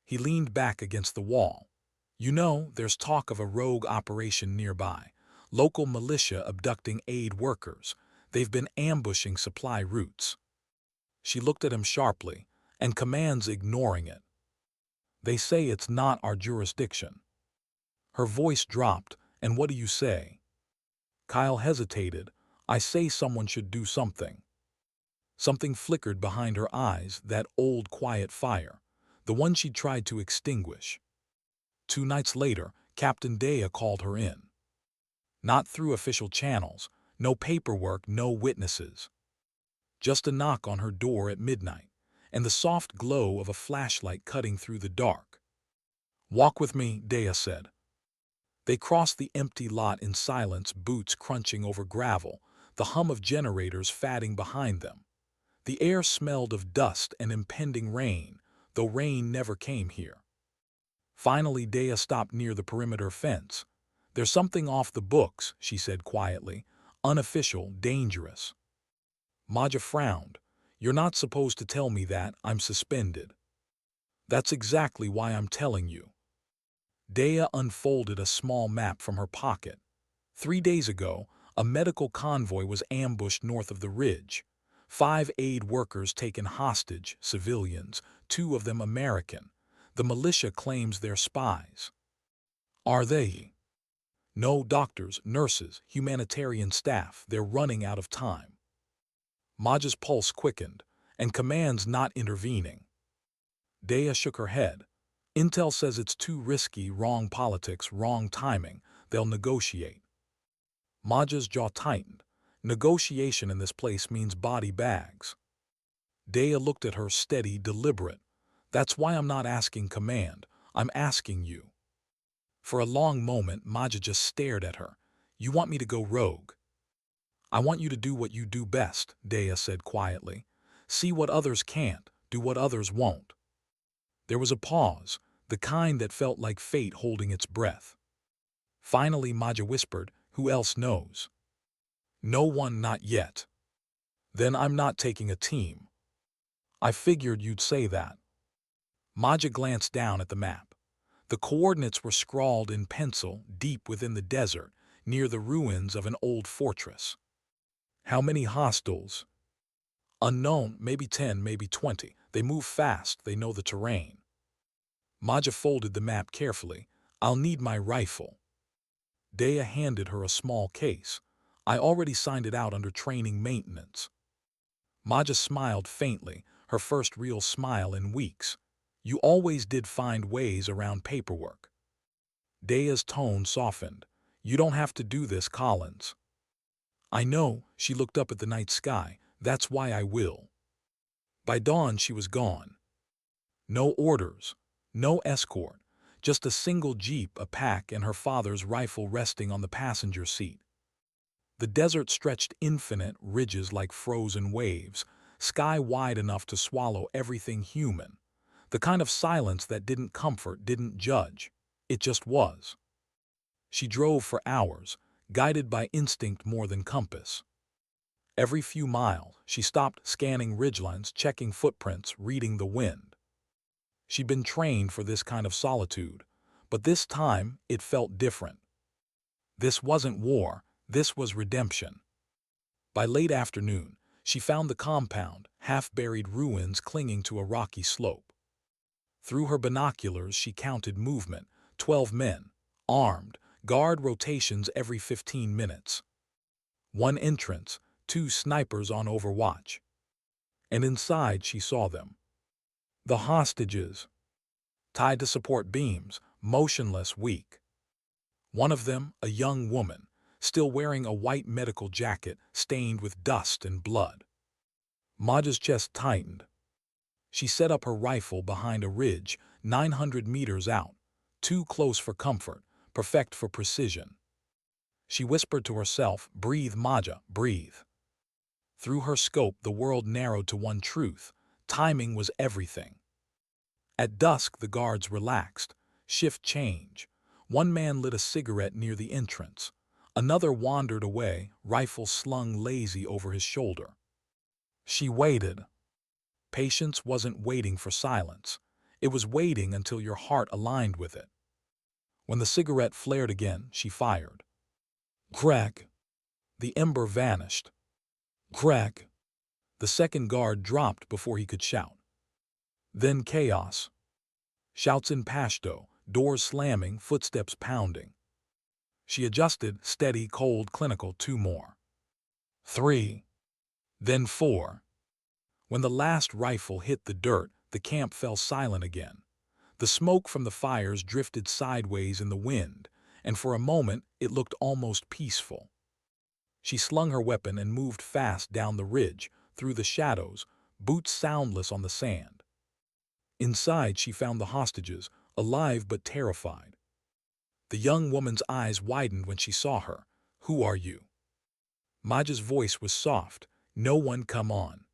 He leaned back against the wall. "You know, there's talk of a rogue operation nearby. Local militia abducting aid workers. They've been ambushing supply routes." She looked at him sharply, "And command's ignoring it. They say it's not our jurisdiction." Her voice dropped. "And what do you say?" Kyle hesitated. "I say someone should do something." Something flickered behind her eyes, that old quiet fire, the one she'd tried to extinguish. 2 nights later, Captain Dea called her in. Not through official channels, no paperwork, no witnesses. Just a knock on her door at midnight, and the soft glow of a flashlight cutting through the dark. "Walk with me," Dea said. They crossed the empty lot in silence, boots crunching over gravel, the hum of generators fatting behind them. The air smelled of dust and impending rain, though rain never came here. Finally, Dea stopped near the perimeter fence. "There's something off the books," she said quietly. "Unofficial, dangerous." Maja frowned. "You're not supposed to tell me that. I'm suspended." "That's exactly why I'm telling you." Dea unfolded a small map from her pocket. 3 days ago, a medical convoy was ambushed north of the ridge. 5 aid workers taken hostage, civilians, 2 of them American. The militia claims they're spies. Are they? No, doctors, nurses, humanitarian staff. They're running out of time. Maja's pulse quickened, and commands not intervening. Dea shook her head. Intel says it's too risky, wrong politics, wrong timing. They'll negotiate. Maja's jaw tightened. Negotiation in this place means body bags. Dea looked at her steady, deliberate. That's why I'm not asking command. I'm asking you. For a long moment, Maja just stared at her. You want me to go rogue? I want you to do what you do best, Dea said quietly. See what others can't, do what others won't. There was a pause, the kind that felt like fate holding its breath. Finally, Maja whispered, who else knows? No one, not yet. Then I'm not taking a team. I figured you'd say that. Maja glanced down at the map. The coordinates were scrawled in pencil deep within the desert, near the ruins of an old fortress. How many hostiles? Unknown, maybe 10, maybe 20. They move fast, they know the terrain. Maja folded the map carefully. I'll need my rifle. Dea handed her a small case. I already signed it out under training maintenance. Maja smiled faintly, her first real smile in weeks. You always did find ways around paperwork. Dea's tone softened. You don't have to do this, Collins. I know, she looked up at the night sky. That's why I will. By dawn, she was gone. No orders, no escort, just a single jeep, a pack, and her father's rifle resting on the passenger seat. The desert stretched infinite ridges like frozen waves, sky wide enough to swallow everything human. The kind of silence that didn't comfort, didn't judge. It just was. She drove for hours, guided by instinct more than compass. Every few miles, she stopped, scanning ridgelines, checking footprints, reading the wind. She'd been trained for this kind of solitude, but this time it felt different. This wasn't war, this was redemption. By late afternoon, she found the compound, half-buried ruins clinging to a rocky slope. Through her binoculars, she counted movement, 12 men, armed, guard rotations every 15 minutes. One entrance, 2 snipers on overwatch. And inside she saw them. The hostages, tied to support beams, motionless, weak. One of them, a young woman, still wearing a white medical jacket stained with dust and blood. Maja's chest tightened. She set up her rifle behind a ridge, 900 meters out, too close for comfort, perfect for precision. She whispered to herself, breathe, Maja, breathe. Through her scope, the world narrowed to one truth. Timing was everything. At dusk, the guards relaxed. Shift change. One man lit a cigarette near the entrance. Another wandered away, rifle slung lazy over his shoulder. She waited. Patience wasn't waiting for silence. It was waiting until your heart aligned with it. When the cigarette flared again, she fired. Crack. The ember vanished. Crack. The second guard dropped before he could shout. Then chaos. Shouts in Pashto, doors slamming, footsteps pounding. She adjusted, steady, cold, clinical, 2 more. 3. Then 4. When the last rifle hit the dirt, the camp fell silent again. The smoke from the fires drifted sideways in the wind, and for a moment it looked almost peaceful. She slung her weapon and moved fast down the ridge, through the shadows, boots soundless on the sand. Inside she found the hostages, alive but terrified. The young woman's eyes widened when she saw her. Who are you? Maja's voice was soft. No one, come on.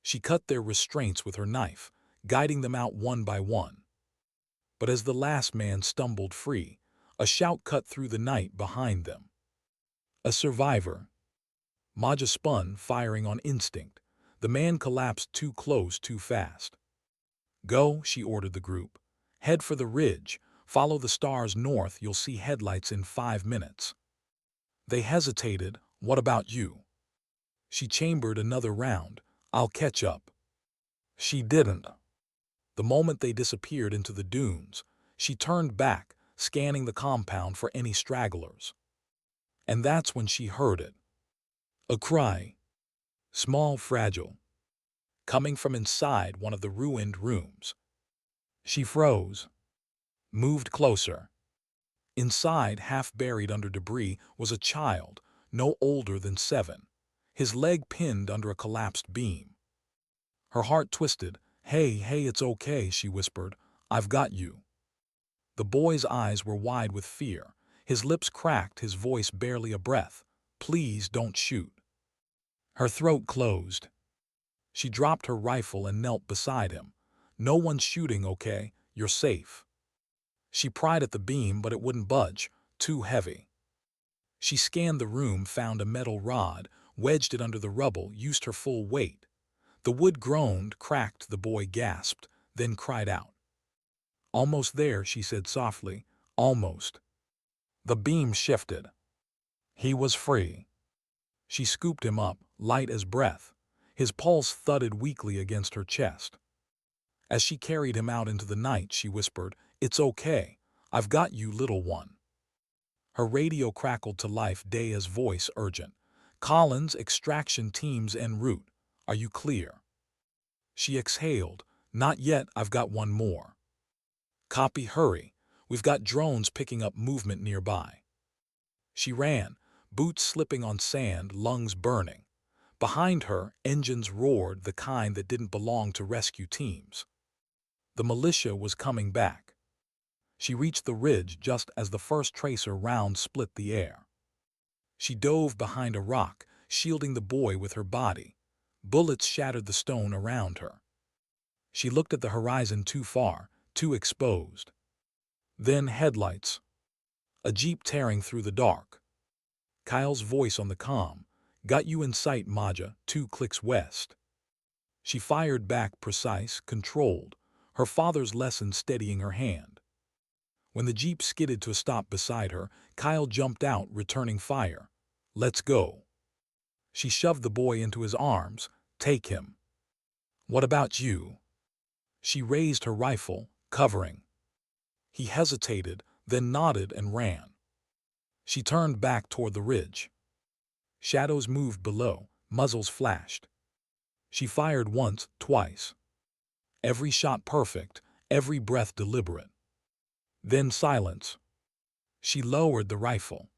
She cut their restraints with her knife, guiding them out one by one. But as the last man stumbled free, a shout cut through the night behind them. A survivor. Maja spun, firing on instinct. The man collapsed too close, too fast. Go, she ordered the group. Head for the ridge. Follow the stars north. You'll see headlights in 5 minutes. They hesitated. What about you? She chambered another round. I'll catch up. She didn't. The moment they disappeared into the dunes, she turned back, scanning the compound for any stragglers. And that's when she heard it. A cry. small, fragile, coming from inside one of the ruined rooms. She froze, moved closer. Inside, half buried under debris, was a child, no older than 7, his leg pinned under a collapsed beam. Her heart twisted. "Hey, hey, it's okay," she whispered. "I've got you." The boy's eyes were wide with fear. His lips cracked, his voice barely a breath. "Please don't shoot." Her throat closed. She dropped her rifle and knelt beside him. "No one's shooting, okay? You're safe." She pried at the beam, but it wouldn't budge. Too heavy. She scanned the room, found a metal rod, wedged it under the rubble, used her full weight. The wood groaned, cracked, the boy gasped, then cried out. "Almost there," she said softly. "Almost." The beam shifted. He was free. She scooped him up, light as breath. His pulse thudded weakly against her chest. As she carried him out into the night, she whispered, "It's okay. I've got you, little one." Her radio crackled to life, Daya's voice urgent. "Collins, extraction teams en route. Are you clear?" She exhaled. "Not yet, I've got one more." "Copy, hurry. We've got drones picking up movement nearby." She ran, boots slipping on sand, lungs burning. Behind her, engines roared, the kind that didn't belong to rescue teams. The militia was coming back. She reached the ridge just as the first tracer round split the air. She dove behind a rock, shielding the boy with her body. Bullets shattered the stone around her. She looked at the horizon, too far, too exposed. Then headlights. A jeep tearing through the dark. Kyle's voice on the comm. "Got you in sight, Maja, 2 clicks west." She fired back, precise, controlled, her father's lesson steadying her hand. When the jeep skidded to a stop beside her, Kyle jumped out, returning fire. "Let's go." She shoved the boy into his arms. "Take him." "What about you?" She raised her rifle, covering. He hesitated, then nodded and ran. She turned back toward the ridge. Shadows moved below, muzzles flashed. She fired once, twice. Every shot perfect, every breath deliberate. Then silence. She lowered the rifle.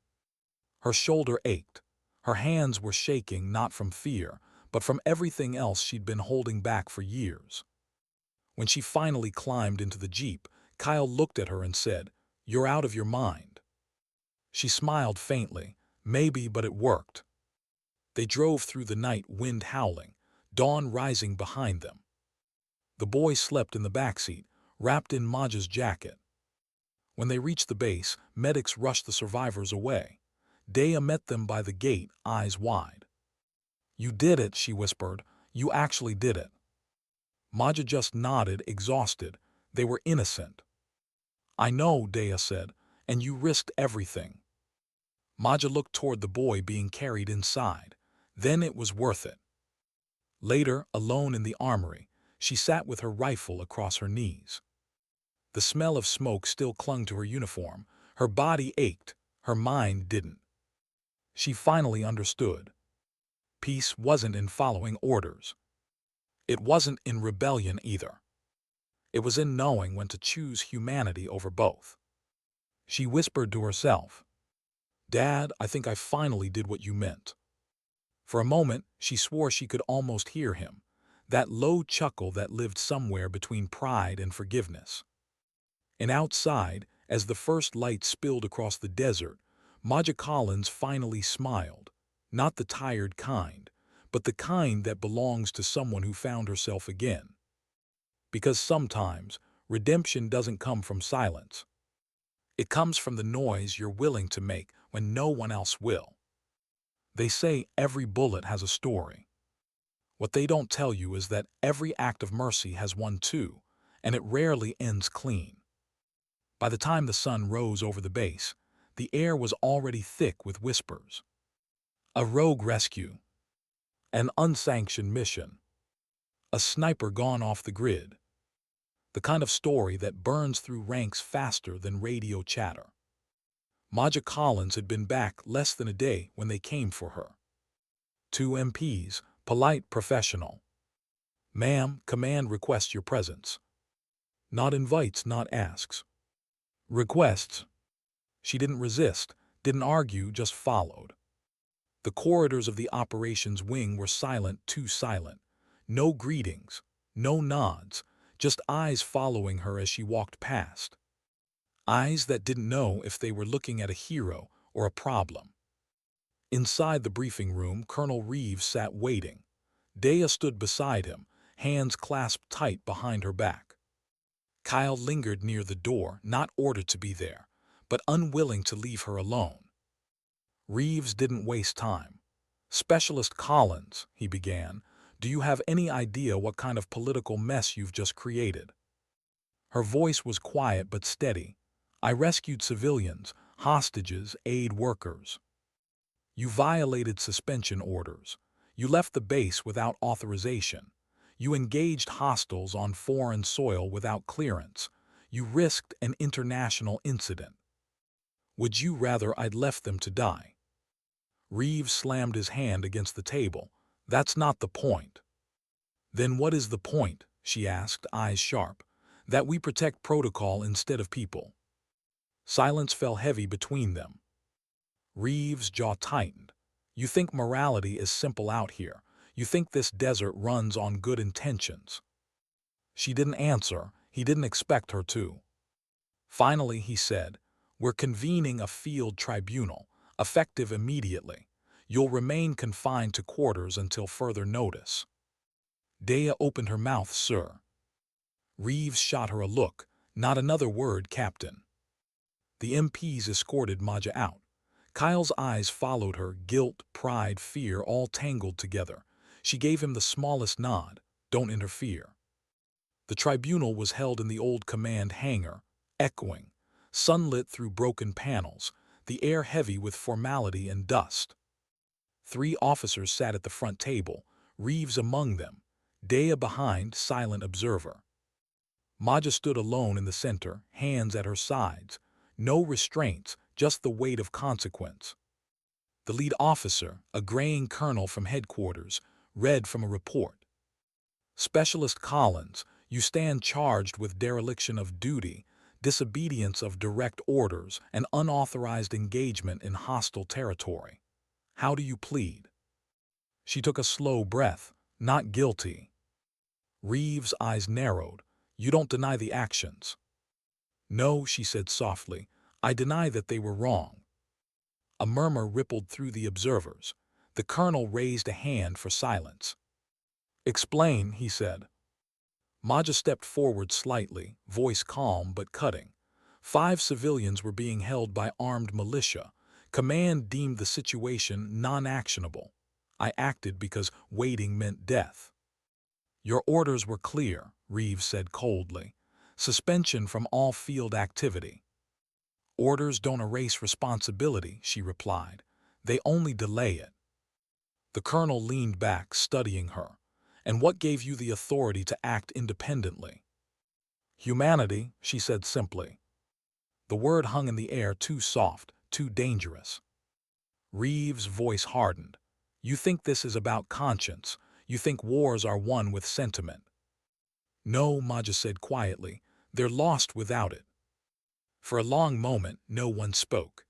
Her shoulder ached. Her hands were shaking, not from fear, but from everything else she'd been holding back for years. When she finally climbed into the jeep, Kyle looked at her and said, "You're out of your mind." She smiled faintly. "Maybe, but it worked." They drove through the night, wind howling, dawn rising behind them. The boy slept in the backseat, wrapped in Maja's jacket. When they reached the base, medics rushed the survivors away. Daya met them by the gate, eyes wide. "You did it," she whispered. "You actually did it." Maja just nodded, exhausted. "They were innocent." "I know," Daya said, "and you risked everything." Maja looked toward the boy being carried inside. "Then it was worth it." Later, alone in the armory, she sat with her rifle across her knees. The smell of smoke still clung to her uniform. Her body ached, her mind didn't. She finally understood. Peace wasn't in following orders. It wasn't in rebellion either. It was in knowing when to choose humanity over both. She whispered to herself, "Dad, I think I finally did what you meant." For a moment, she swore she could almost hear him, that low chuckle that lived somewhere between pride and forgiveness. And outside, as the first light spilled across the desert, Maja Collins finally smiled, not the tired kind, but the kind that belongs to someone who found herself again. Because sometimes, redemption doesn't come from silence. It comes from the noise you're willing to make when no one else will. They say every bullet has a story. What they don't tell you is that every act of mercy has one too, and it rarely ends clean. By the time the sun rose over the base, the air was already thick with whispers. A rogue rescue. An unsanctioned mission. A sniper gone off the grid. The kind of story that burns through ranks faster than radio chatter. Maja Collins had been back less than a day when they came for her. 2 MPs, Polite, professional. Ma'am, command requests your presence. Not invites, not asks. Requests. She didn't resist, didn't argue, just followed. The corridors of the operations wing were silent, too silent. No greetings, no nods, just eyes following her as she walked past. Eyes that didn't know if they were looking at a hero or a problem. Inside the briefing room, Colonel Reeves sat waiting. Dea stood beside him, hands clasped tight behind her back. Kyle lingered near the door, not ordered to be there, but unwilling to leave her alone. Reeves didn't waste time. Specialist Collins, he began, do you have any idea what kind of political mess you've just created? Her voice was quiet but steady. I rescued civilians, hostages, aid workers. You violated suspension orders. You left the base without authorization. You engaged hostiles on foreign soil without clearance. You risked an international incident. Would you rather I'd left them to die? Reeves slammed his hand against the table. That's not the point. Then what is the point? She asked, eyes sharp. That we protect protocol instead of people. Silence fell heavy between them. Reeves' jaw tightened. You think morality is simple out here. You think this desert runs on good intentions. She didn't answer. He didn't expect her to. Finally, he said, we're convening a field tribunal, effective immediately. You'll remain confined to quarters until further notice. Dea opened her mouth, sir. Reeves shot her a look. Not another word, Captain. The MPs escorted Maja out. Kyle's eyes followed her, guilt, pride, fear, all tangled together. She gave him the smallest nod. Don't interfere. The tribunal was held in the old command hangar, echoing, sunlit through broken panels, the air heavy with formality and dust. 3 officers sat at the front table, Reeves among them, Dea behind, silent observer. Maja stood alone in the center, hands at her sides. No restraints, just the weight of consequence. The lead officer, a graying colonel from headquarters, read from a report. Specialist Collins, you stand charged with dereliction of duty, disobedience of direct orders, and unauthorized engagement in hostile territory. How do you plead? She took a slow breath. Not guilty. Reeves' eyes narrowed. You don't deny the actions. No, she said softly. I deny that they were wrong. A murmur rippled through the observers. The colonel raised a hand for silence. Explain, he said. Maja stepped forward slightly, voice calm but cutting. 5 civilians were being held by armed militia. Command deemed the situation non-actionable. I acted because waiting meant death. Your orders were clear, Reeves said coldly. Suspension from all field activity. Orders don't erase responsibility, she replied. They only delay it. The colonel leaned back, studying her. And what gave you the authority to act independently? Humanity, she said simply. The word hung in the air, too soft, too dangerous. Reeves' voice hardened. You think this is about conscience. You think wars are won with sentiment. No, Maja said quietly. They're lost without it. For a long moment, no one spoke.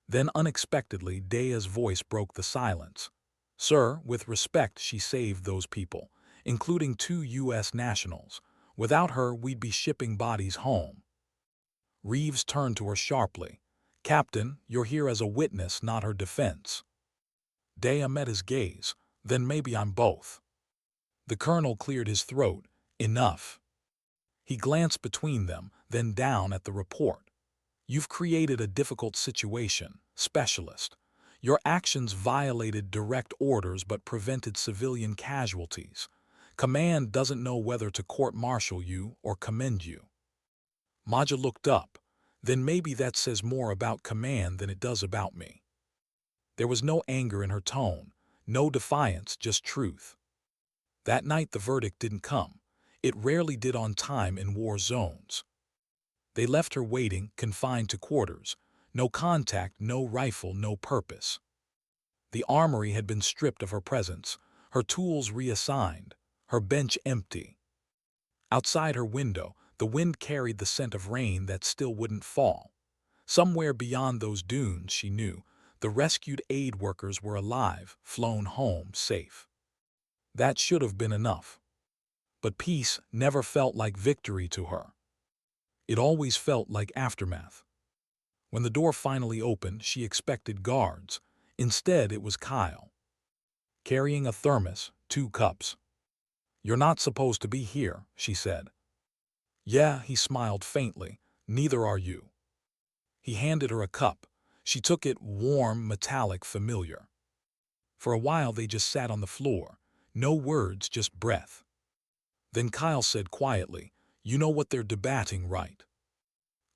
Then unexpectedly, Dea's voice broke the silence. Sir, with respect, she saved those people, including 2 U.S. nationals. Without her, we'd be shipping bodies home. Reeves turned to her sharply. Captain, you're here as a witness, not her defense. Dea met his gaze. Then maybe I'm both. The colonel cleared his throat. Enough. He glanced between them, then down at the report. You've created a difficult situation, specialist. Your actions violated direct orders but prevented civilian casualties. Command doesn't know whether to court-martial you or commend you. Maja looked up. Then maybe that says more about command than it does about me. There was no anger in her tone, no defiance, just truth. That night the verdict didn't come. It rarely did on time in war zones. They left her waiting, confined to quarters. No contact, no rifle, no purpose. The armory had been stripped of her presence. her tools reassigned, her bench empty. Outside her window, the wind carried the scent of rain that still wouldn't fall. Somewhere beyond those dunes, she knew, the rescued aid workers were alive, flown home safe. That should have been enough. But peace never felt like victory to her. It always felt like aftermath. When the door finally opened, she expected guards. Instead, it was Kyle, carrying a thermos, 2 cups. "You're not supposed to be here," she said. "Yeah," he smiled faintly. "Neither are you." He handed her a cup. She took it, warm, metallic, familiar. For a while they just sat on the floor. No words, just breath. Then Kyle said quietly, "You know what they're debating, right?"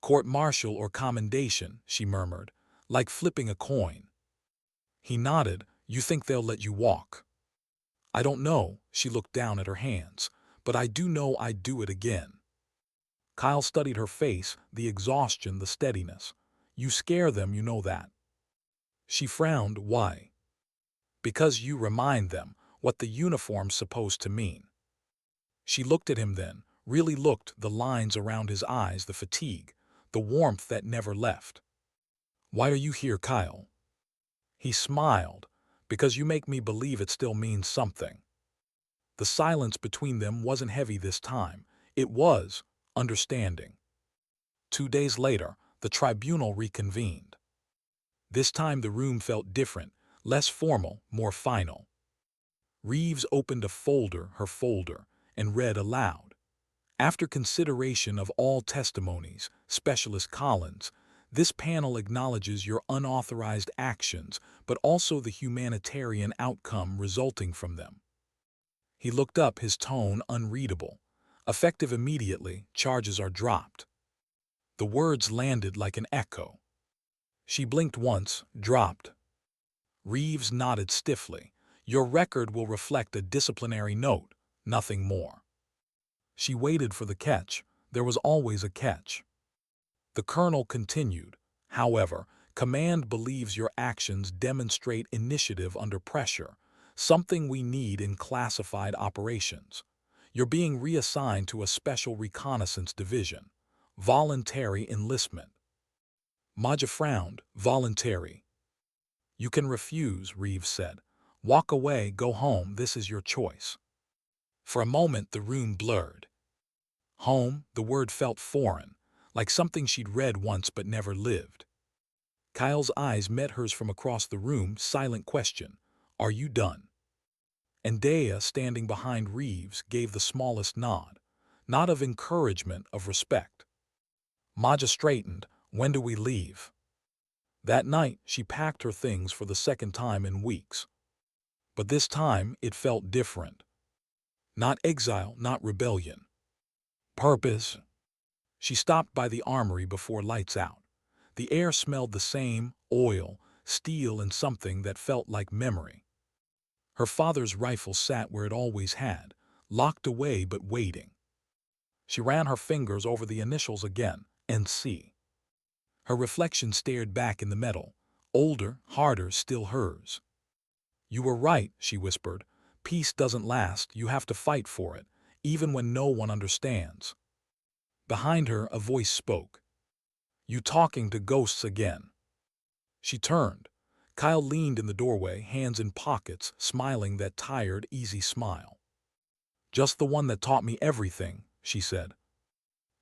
"Court-martial or commendation," she murmured, "like flipping a coin." He nodded. "You think they'll let you walk?" "I don't know," she looked down at her hands, "but I do know I'd do it again." Kyle studied her face, the exhaustion, the steadiness. "You scare them, you know that." She frowned. "Why?" "Because you remind them what the uniform's supposed to mean." She looked at him then, really looked, the lines around his eyes, the fatigue, the warmth that never left. "Why are you here, Kyle?" He smiled. "Because you make me believe it still means something." The silence between them wasn't heavy this time. It was understanding. 2 days later, the tribunal reconvened. This time the room felt different, less formal, more final. Reeves opened a folder, her folder, and read aloud. "After consideration of all testimonies, Specialist Collins, this panel acknowledges your unauthorized actions, but also the humanitarian outcome resulting from them." He looked up, his tone unreadable. "Effective immediately, charges are dropped." The words landed like an echo. She blinked once, dropped. Reeves nodded stiffly. "Your record will reflect a disciplinary note, nothing more." She waited for the catch. There was always a catch. The colonel continued, "However, command believes your actions demonstrate initiative under pressure, something we need in classified operations. You're being reassigned to a special reconnaissance division. Voluntary enlistment." Maja frowned. "Voluntary." "You can refuse," Reeves said. "Walk away, go home, this is your choice." For a moment the room blurred. Home, the word felt foreign, like something she'd read once but never lived. Kyle's eyes met hers from across the room, silent question, "Are you done?" And Dea, standing behind Reeves, gave the smallest nod. Not of encouragement, of respect. Maja straightened. "When do we leave?" That night, she packed her things for the second time in weeks. But this time, it felt different. Not exile, not rebellion. Purpose. She stopped by the armory before lights out. The air smelled the same, oil, steel, and something that felt like memory. Her father's rifle sat where it always had, locked away but waiting. She ran her fingers over the initials again, NC. Her reflection stared back in the metal, older, harder, still hers. "You were right," she whispered. "Peace doesn't last, you have to fight for it, even when no one understands." Behind her, a voice spoke. "You talking to ghosts again?" She turned. Kyle leaned in the doorway, hands in pockets, smiling that tired, easy smile. "Just the one that taught me everything," she said.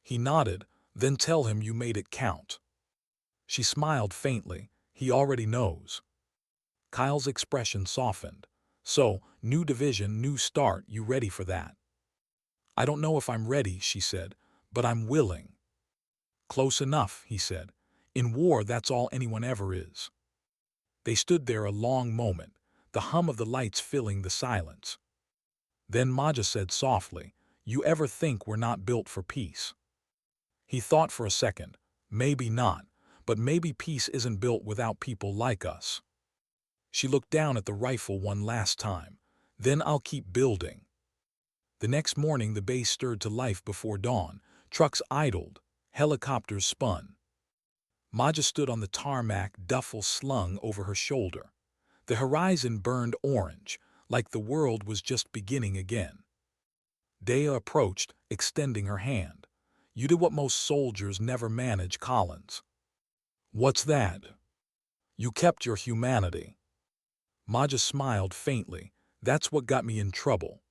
He nodded. "Then tell him you made it count." She smiled faintly. "He already knows." Kyle's expression softened. "So, new division, new start, you ready for that?" "I don't know if I'm ready," she said, "but I'm willing." "Close enough," he said. "In war, that's all anyone ever is." They stood there a long moment, the hum of the lights filling the silence. Then Maja said softly, "You ever think we're not built for peace?" He thought for a second. Maybe not, but maybe peace isn't built without people like us. She looked down at the rifle one last time. "Then I'll keep building." The next morning the base stirred to life before dawn. Trucks idled, helicopters spun. Maja stood on the tarmac, duffel slung over her shoulder. The horizon burned orange, like the world was just beginning again. Dea approached, extending her hand. "You did what most soldiers never manage, Collins." "What's that?" "You kept your humanity." Maja smiled faintly. "That's what got me in trouble."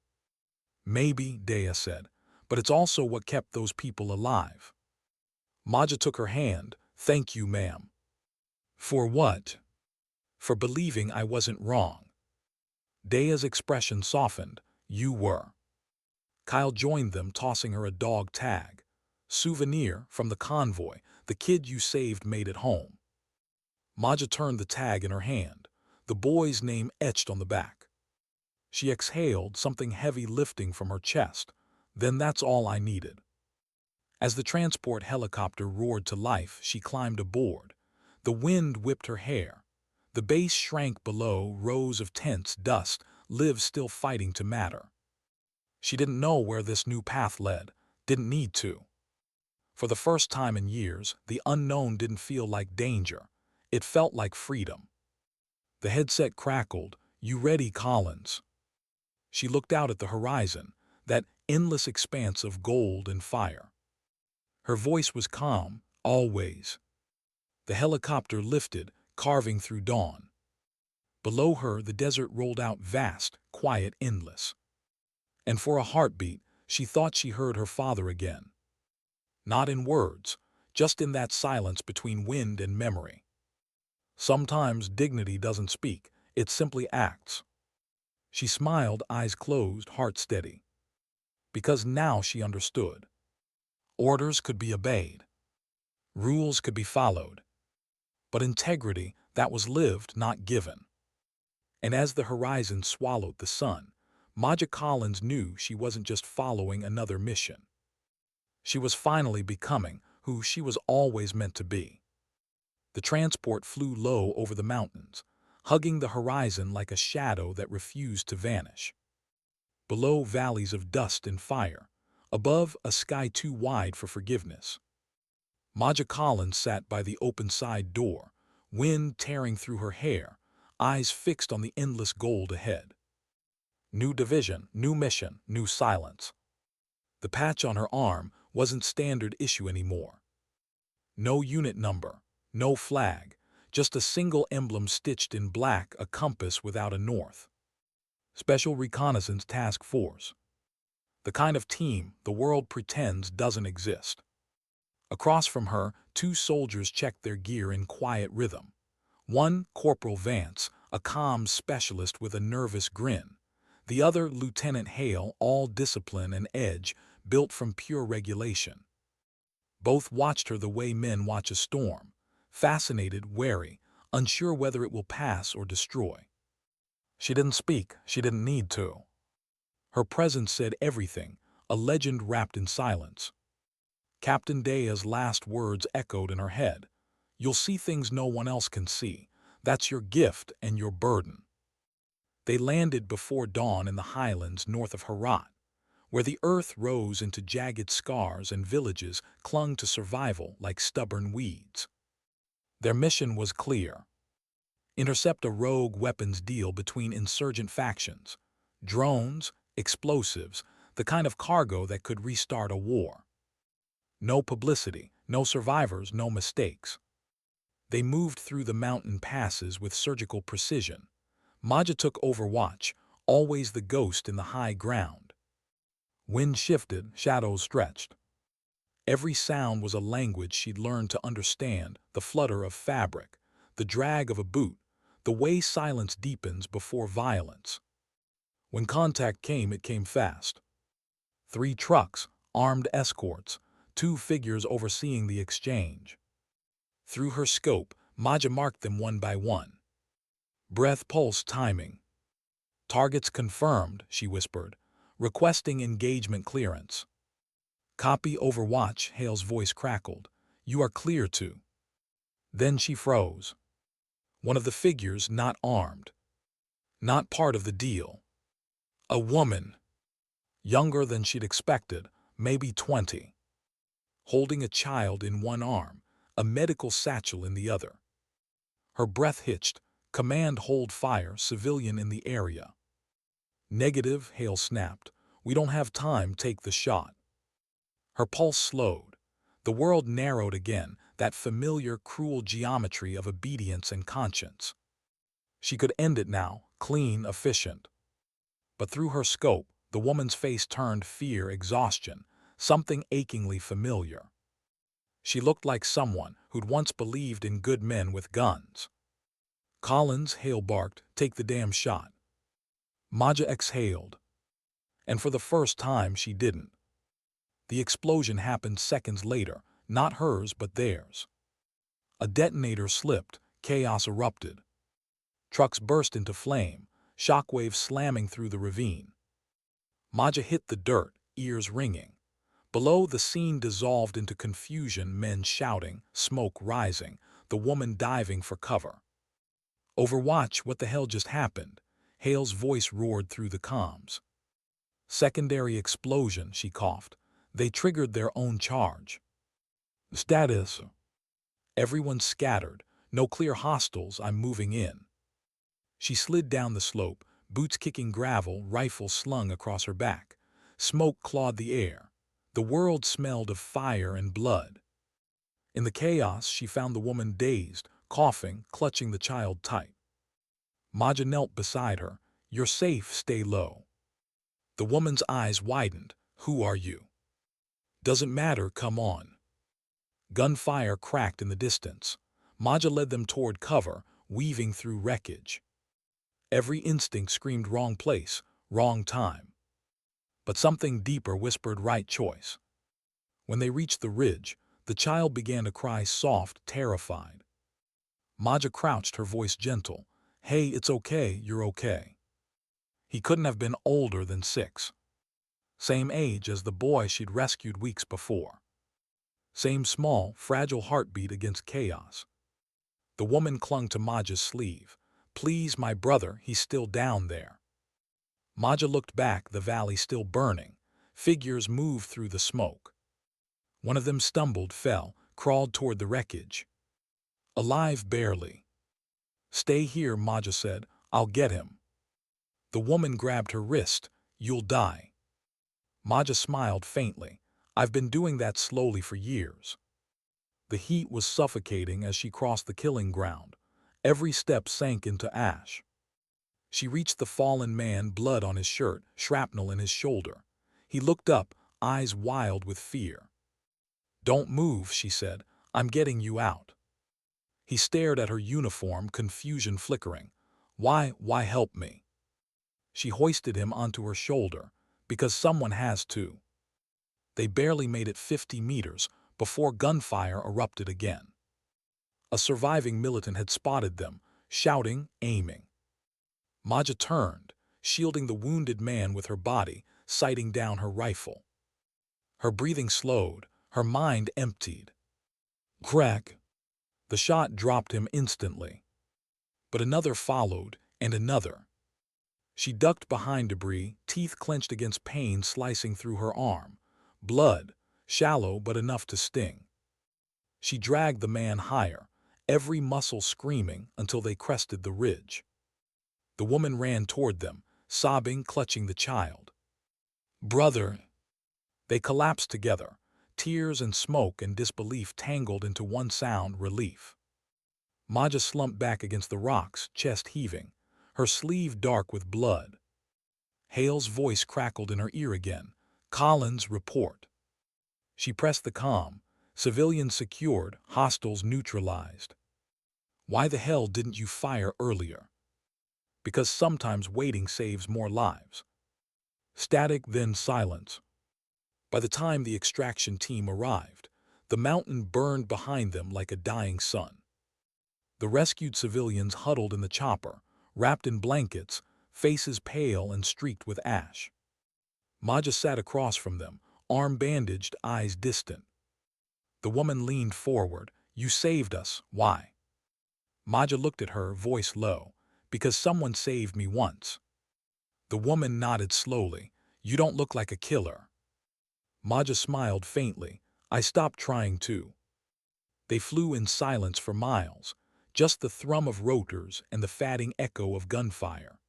"Maybe," Dea said, "but it's also what kept those people alive." Maja took her hand. "Thank you, ma'am." "For what?" "For believing I wasn't wrong." Dea's expression softened. "You were." Kyle joined them, tossing her a dog tag. "Souvenir from the convoy. The kid you saved made it home." Maja turned the tag in her hand, the boy's name etched on the back. She exhaled, something heavy lifting from her chest. "Then that's all I needed." As the transport helicopter roared to life, she climbed aboard. The wind whipped her hair. The base shrank below, rows of tents, dust, lives still fighting to matter. She didn't know where this new path led, didn't need to. For the first time in years, the unknown didn't feel like danger. It felt like freedom. The headset crackled. "You ready, Collins?" She looked out at the horizon, that endless expanse of gold and fire. Her voice was calm, always. The helicopter lifted, carving through dawn. Below her, the desert rolled out vast, quiet, endless. And for a heartbeat, she thought she heard her father again. Not in words, just in that silence between wind and memory. Sometimes dignity doesn't speak, it simply acts. She smiled, eyes closed, heart steady. Because now she understood. Orders could be obeyed. Rules could be followed. But integrity, that was lived, not given. And as the horizon swallowed the sun, Maja Collins knew she wasn't just following another mission. She was finally becoming who she was always meant to be. The transport flew low over the mountains, hugging the horizon like a shadow that refused to vanish. Below, valleys of dust and fire. Above, a sky too wide for forgiveness. Maja Collins sat by the open side door, wind tearing through her hair, eyes fixed on the endless gold ahead. New division, new mission, new silence. The patch on her arm wasn't standard issue anymore. No unit number, no flag, just a single emblem stitched in black, a compass without a north. Special Reconnaissance Task Force. The kind of team the world pretends doesn't exist. Across from her, two soldiers checked their gear in quiet rhythm. One, Corporal Vance, a comms specialist with a nervous grin. The other, Lieutenant Hale, all discipline and edge, built from pure regulation. Both watched her the way men watch a storm, fascinated, wary, unsure whether it will pass or destroy. She didn't speak, she didn't need to. Her presence said everything, a legend wrapped in silence. Captain Dea's last words echoed in her head. "You'll see things no one else can see. That's your gift and your burden." They landed before dawn in the highlands north of Herat, where the earth rose into jagged scars and villages clung to survival like stubborn weeds. Their mission was clear. Intercept a rogue weapons deal between insurgent factions. Drones, explosives, the kind of cargo that could restart a war. No publicity, no survivors, no mistakes. They moved through the mountain passes with surgical precision. Maja took overwatch, always the ghost in the high ground. Wind shifted, shadows stretched. Every sound was a language she'd learned to understand, the flutter of fabric, the drag of a boot, the way silence deepens before violence. When contact came, it came fast. 3 trucks, armed escorts, 2 figures overseeing the exchange. Through her scope, Maja marked them one by one. Breath, pulse, timing. "Targets confirmed," she whispered, requesting engagement clearance. "Copy, Overwatch," Hale's voice crackled. "You are clear to." Then she froze. One of the figures not armed. Not part of the deal. A woman. Younger than she'd expected, maybe 20. Holding a child in one arm, a medical satchel in the other. Her breath hitched. "Command, hold fire, civilian in the area." Negative, Hale snapped. We don't have time, take the shot. Her pulse slowed. The world narrowed again, that familiar, cruel geometry of obedience and conscience. She could end it now, clean, efficient. But through her scope, the woman's face turned fear, exhaustion, something achingly familiar. She looked like someone who'd once believed in good men with guns. Collins, Hale barked, take the damn shot. Maja exhaled. And for the first time, she didn't. The explosion happened seconds later, not hers but theirs. A detonator slipped, chaos erupted. Trucks burst into flame, shockwaves slamming through the ravine. Maja hit the dirt, ears ringing. Below, the scene dissolved into confusion, men shouting, smoke rising, the woman diving for cover. Overwatch, what the hell just happened? Hale's voice roared through the comms. Secondary explosion, she coughed. They triggered their own charge. Status. Everyone scattered. No clear hostiles, I'm moving in. She slid down the slope, boots kicking gravel, rifle slung across her back. Smoke clawed the air. The world smelled of fire and blood. In the chaos, she found the woman dazed, coughing, clutching the child tight. Maja knelt beside her. You're safe, stay low. The woman's eyes widened. Who are you? Doesn't matter, come on. Gunfire cracked in the distance. Maja led them toward cover, weaving through wreckage. Every instinct screamed wrong place, wrong time. But something deeper whispered right choice. When they reached the ridge, the child began to cry soft, terrified. Maja crouched, her voice gentle. Hey, it's okay, you're okay. He couldn't have been older than 6. Same age as the boy she'd rescued weeks before. Same small, fragile heartbeat against chaos. The woman clung to Maja's sleeve. Please, my brother, he's still down there. Maja looked back, the valley still burning. Figures moved through the smoke. One of them stumbled, fell, crawled toward the wreckage. Alive barely. Stay here, Maja said. I'll get him. The woman grabbed her wrist. You'll die. Maja smiled faintly. I've been doing that slowly for years. The heat was suffocating as she crossed the killing ground. Every step sank into ash. She reached the fallen man, blood on his shirt, shrapnel in his shoulder. He looked up, eyes wild with fear. Don't move, she said. I'm getting you out. He stared at her uniform, confusion flickering. Why help me? She hoisted him onto her shoulder. Because someone has to. They barely made it 50 meters before gunfire erupted again. A surviving militant had spotted them, shouting, aiming. Maja turned, shielding the wounded man with her body, sighting down her rifle. Her breathing slowed, her mind emptied. Crack! The shot dropped him instantly. But another followed, and another. She ducked behind debris, teeth clenched against pain slicing through her arm. Blood, shallow but enough to sting. She dragged the man higher, every muscle screaming until they crested the ridge. The woman ran toward them, sobbing, clutching the child. Brother! They collapsed together, tears and smoke and disbelief tangled into one sound, relief. Maja slumped back against the rocks, chest heaving, her sleeve dark with blood. Hale's voice crackled in her ear again. Collins, report. She pressed the comm. Civilians secured, hostiles neutralized. Why the hell didn't you fire earlier? Because sometimes waiting saves more lives. Static, then silence. By the time the extraction team arrived, the mountain burned behind them like a dying sun. The rescued civilians huddled in the chopper, wrapped in blankets, faces pale and streaked with ash. Maja sat across from them, arm bandaged, eyes distant. The woman leaned forward. You saved us. Why? Maja looked at her, voice low. Because someone saved me once. The woman nodded slowly. You don't look like a killer. Maja smiled faintly. I stopped trying to. They flew in silence for miles, just the thrum of rotors and the fatting echo of gunfire.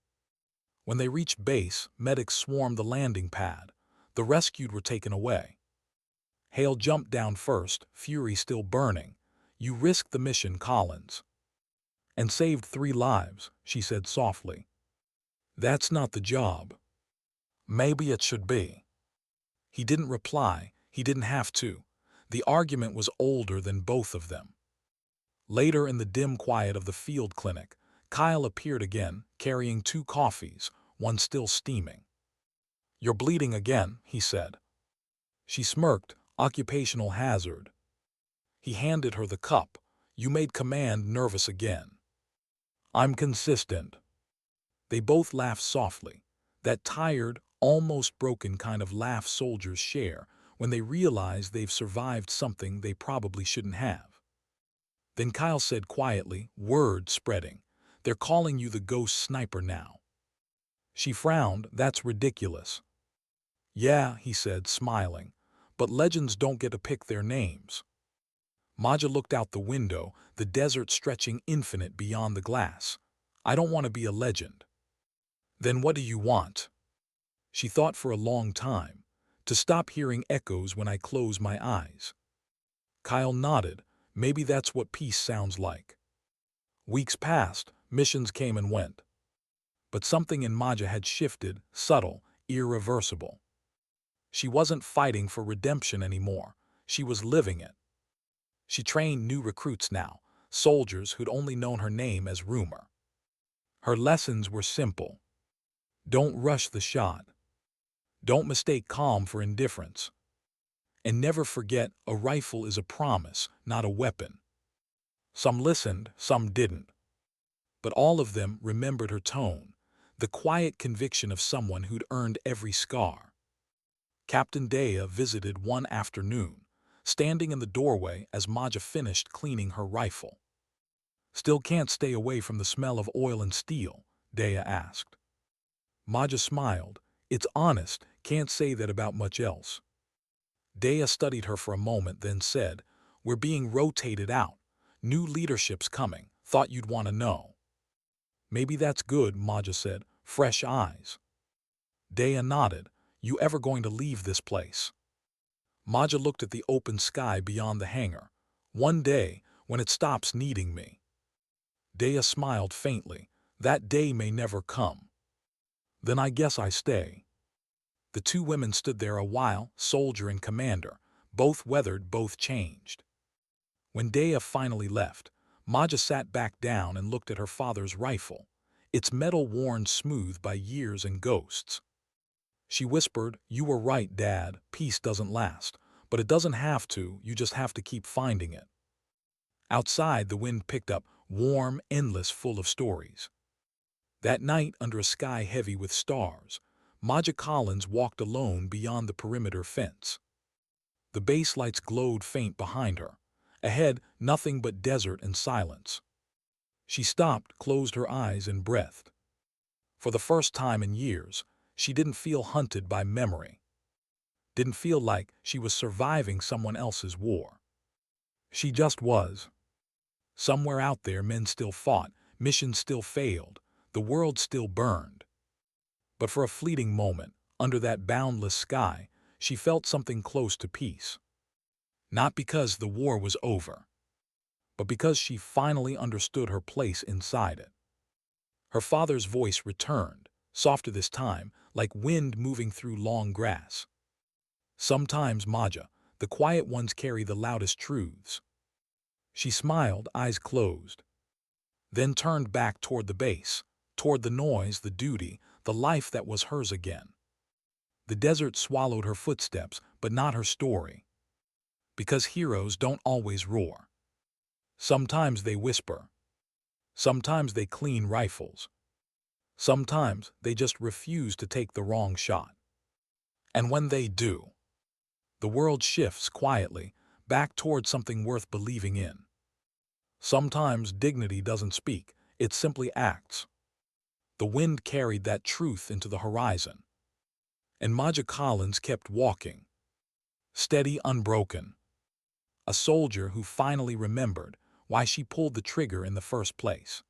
When they reached base, medics swarmed the landing pad. The rescued were taken away. Hale jumped down first, fury still burning. "You risked the mission, Collins." "And saved 3 lives," she said softly. "That's not the job." "Maybe it should be." He didn't reply. He didn't have to. The argument was older than both of them. Later, in the dim quiet of the field clinic, Kyle appeared again, carrying 2 coffees, one still steaming. "You're bleeding again," he said. She smirked. "Occupational hazard." He handed her the cup. "You made command nervous again." "I'm consistent." They both laughed softly, that tired, almost broken kind of laugh soldiers share when they realize they've survived something they probably shouldn't have. Then Kyle said quietly, word spreading, "They're calling you the ghost sniper now." She frowned. "That's ridiculous." "Yeah," he said, smiling, "but legends don't get to pick their names." Maja looked out the window, the desert stretching infinite beyond the glass. "I don't want to be a legend." "Then what do you want?" She thought for a long time. "To stop hearing echoes when I close my eyes." Kyle nodded. "Maybe that's what peace sounds like." Weeks passed, missions came and went. But something in Maja had shifted, subtle, irreversible. She wasn't fighting for redemption anymore. She was living it. She trained new recruits now, soldiers who'd only known her name as rumor. Her lessons were simple. Don't rush the shot. Don't mistake calm for indifference. And never forget, a rifle is a promise, not a weapon. Some listened, some didn't. But all of them remembered her tone, the quiet conviction of someone who'd earned every scar. Captain Dea visited one afternoon, standing in the doorway as Maja finished cleaning her rifle. "Still can't stay away from the smell of oil and steel?" Dea asked. Maja smiled. "It's honest, can't say that about much else." Dea studied her for a moment, then said, "We're being rotated out. New leadership's coming. Thought you'd want to know." "Maybe that's good," Maja said. "Fresh eyes." Dea nodded. "You ever going to leave this place?" Maja looked at the open sky beyond the hangar. "One day, when it stops needing me." Dea smiled faintly. "That day may never come." "Then I guess I stay." The 2 women stood there a while, soldier and commander, both weathered, both changed. When Dea finally left, Maja sat back down and looked at her father's rifle, its metal worn smooth by years and ghosts. She whispered, "You were right, Dad, peace doesn't last, but it doesn't have to, you just have to keep finding it." Outside, the wind picked up, warm, endless, full of stories. That night, under a sky heavy with stars, Maja Collins walked alone beyond the perimeter fence. The base lights glowed faint behind her. Ahead, nothing but desert and silence. She stopped, closed her eyes, and breathed. For the first time in years, she didn't feel hunted by memory. Didn't feel like she was surviving someone else's war. She just was. Somewhere out there, men still fought, missions still failed, the world still burned. But for a fleeting moment, under that boundless sky, she felt something close to peace. Not because the war was over, but because she finally understood her place inside it. Her father's voice returned, softer this time, like wind moving through long grass. "Sometimes, Maja, the quiet ones carry the loudest truths." She smiled, eyes closed, then turned back toward the base, toward the noise, the duty, the life that was hers again. The desert swallowed her footsteps, but not her story. Because heroes don't always roar. Sometimes they whisper. Sometimes they clean rifles. Sometimes they just refuse to take the wrong shot. And when they do, the world shifts quietly, back toward something worth believing in. Sometimes dignity doesn't speak, it simply acts. The wind carried that truth into the horizon. And Maja Collins kept walking. Steady, unbroken. A soldier who finally remembered why she pulled the trigger in the first place.